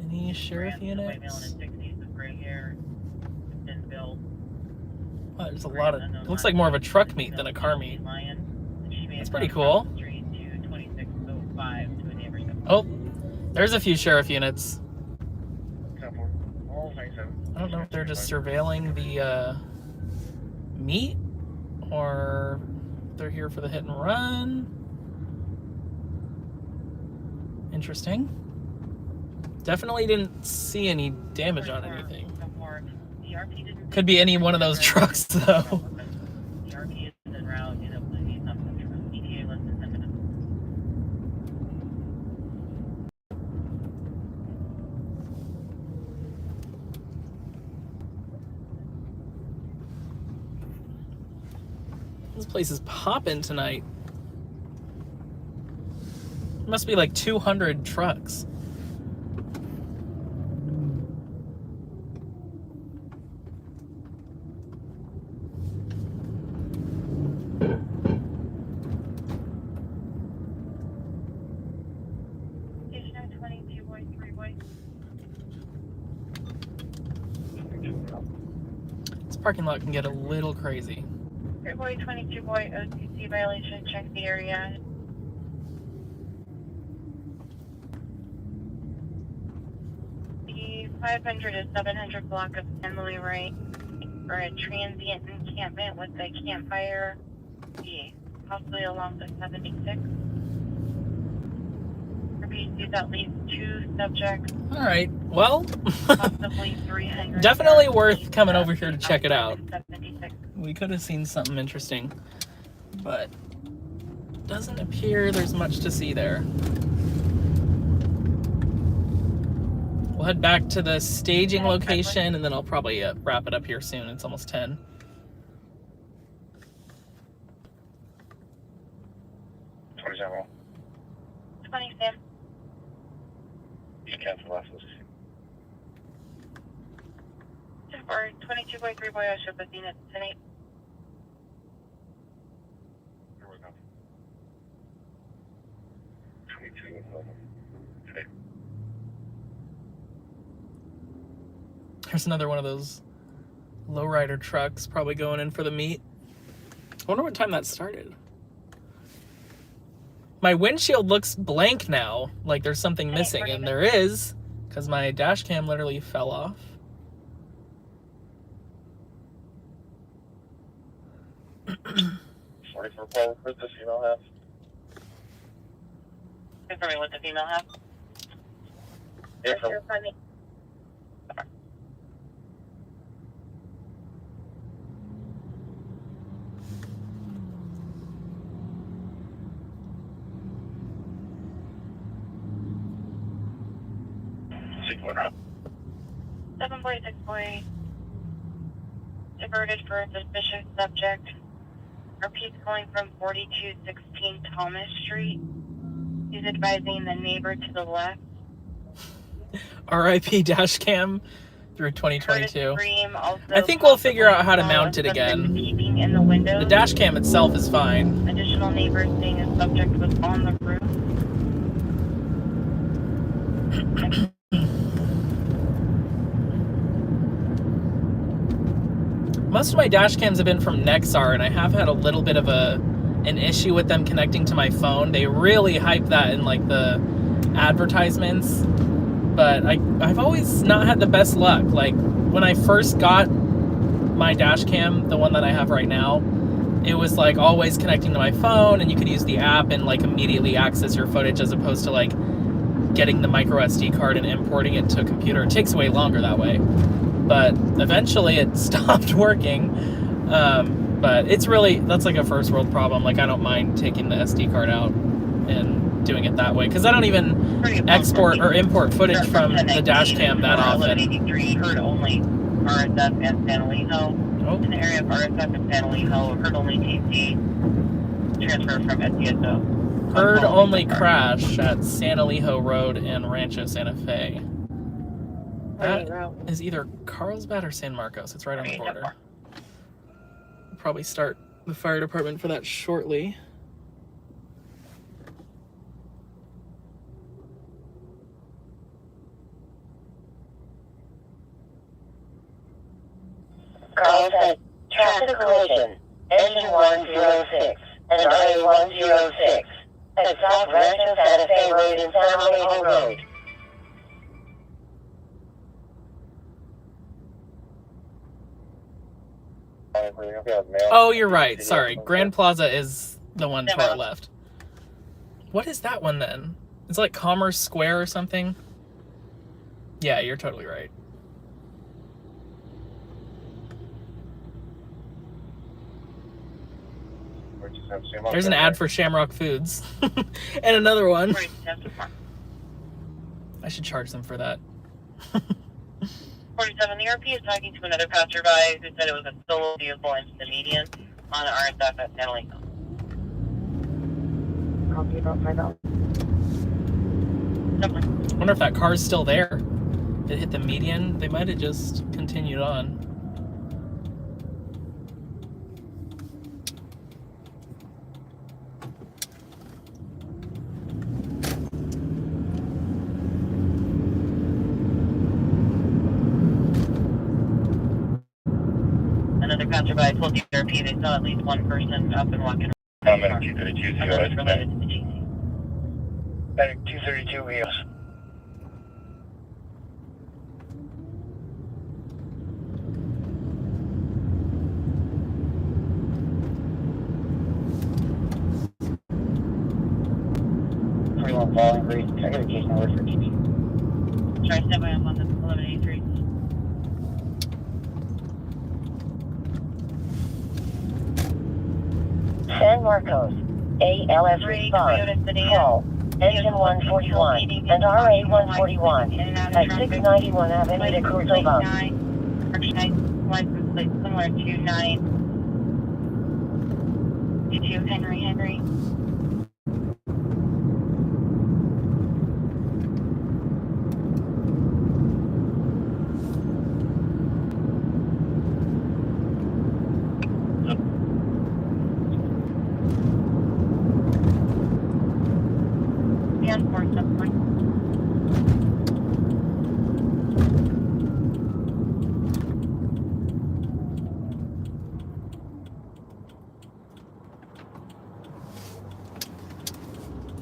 Any sheriff White male in units? his 60s with gray hair, thin build. Wow, there's a lot of. It looks like more of a truck meet than a car meet. That's pretty cool. Oh, there's a few sheriff units. I don't know if they're just surveilling the meet or they're here for the hit and run. Interesting. Definitely didn't see any damage on anything. Could be any one of those trucks though. This place is popping tonight. Must be like 200 trucks. This parking lot can get a little crazy. Boy 22 boy OCC violation, check the area. The 500 to 700 block of Emily Wright for a transient encampment with a campfire, possibly along the 76. Repeat, sees at least 2 subjects. All right, well, Possibly 300. definitely worth coming over here to check it out. 76. We could have seen something interesting, but doesn't appear there's much to see there. We'll head back to the staging location and then I'll probably wrap it up here soon. It's almost 10. $27. 20, Sam. You cancel last list. 22 boy 3 boy, I should have seen it tonight. Here we go. 22. Okay. There's another one of those lowrider trucks probably going in for the meet. I wonder what time that started. My windshield looks blank now, like there's something missing, and there is, because my dash cam literally fell off. Sorry for calling for this email have. Confirming what the female has. Yeah, from Sequence. 7 boy 6 boy. Diverted for a suspicious subject. Repeats calling from 4216 Thomas Street. He's advising the neighbor to the left. RIP dash cam through 2022. Scream, also I think we'll figure out how to mount it suspect again. peeping in the windows. The dash cam itself is fine. Additional neighbors saying a subject was on the roof. Most of my dash cams have been from Nexar, and I have had a little bit of an issue with them connecting to my phone. They really hype that in like the advertisements, but I've always not had the best luck. Like when I first got my dash cam, the one that I have right now, it was like always connecting to my phone, and you could use the app and like immediately access your footage, as opposed to like getting the micro SD card and importing it to a computer. It takes way longer that way. But eventually it stopped working. But it's really, that's like a first world problem. Like I don't mind taking the SD card out and doing it that way, because I don't even export or import footage from the dash cam that often. 1183 heard only RSF and San Luis. Oh, In the area of RSF and San Elijo, heard only TC. Transfer from SDSO. heard only crash at San Elijo Road and Rancho Santa Fe. That is either Carlsbad or San Marcos. It's right on the border. We'll probably start the fire department for that shortly. Carl said, traffic collision, engine 106 and RA 106 at South Rancho Santa Fe Road and San Elijo Road. Oh, you're right. Sorry. Grand Plaza is the one to our left. What is that one then? It's like Commerce Square or something? Yeah, you're totally right. There's an ad for Shamrock Foods. And another one. I should charge them for that. 47, the RP is talking to another passerby who said it was a solo vehicle into the median on the RSF at San Elijo. Copy about 5,000. I wonder if that car's still there. It hit the median. They might have just continued on. Another passerby told the RP they saw at least one person up and walking around. Medic 232, Unless related to the GC. Medic 232 wheels. Falling Green. I got a case number for TP. Try to step by up on the 1183. San Marcos, ALS response, call, engine 141 and RA 141 at 691 Avenida Cordova. License plate similar to 922 Henry.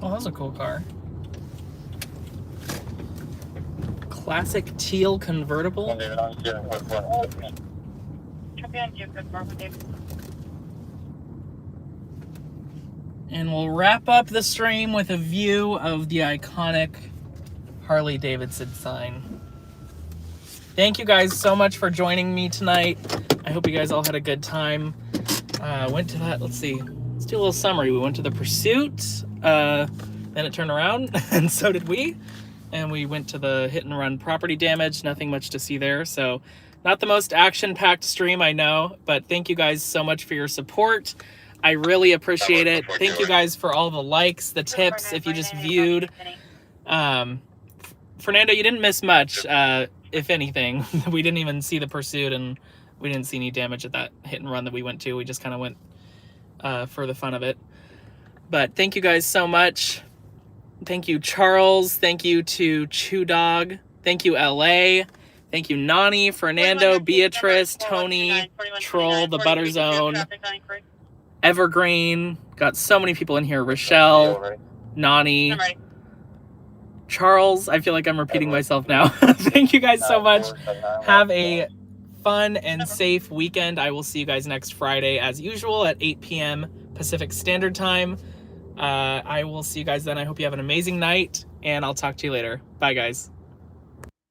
Oh, that's a cool car. Classic teal convertible. And we'll wrap up the stream with a view of the iconic Harley-Davidson sign. Thank you guys so much for joining me tonight. I hope you guys all had a good time. Went to that, let's see. Let's do a little summary. We went to the Pursuit, then it turned around, and so did we. And we went to the hit and run property damage. Nothing much to see there. So not the most action-packed stream, I know, but thank you guys so much for your support. I really appreciate it. Thank you guys for all the likes, the tips, if you just viewed. Fernando, you didn't miss much, if anything. We didn't even see the Pursuit, and we didn't see any damage at that hit and run that we went to. We just kind of went for the fun of it. But thank you guys so much. Thank you, Charles. Thank you to Chew Dog. Thank you, LA. Thank you, Nani, Fernando, Beatrice, Tony, Troll, the Butter Zone, Evergreen. Got so many people in here. Rochelle, Nani, Charles. I feel like I'm repeating myself now. Thank you guys so much. Have a fun and safe weekend. I will see you guys next Friday as usual at 8 p.m. Pacific Standard Time. I will see you guys then. I hope you have an amazing night, and I'll talk to you later. Bye, guys.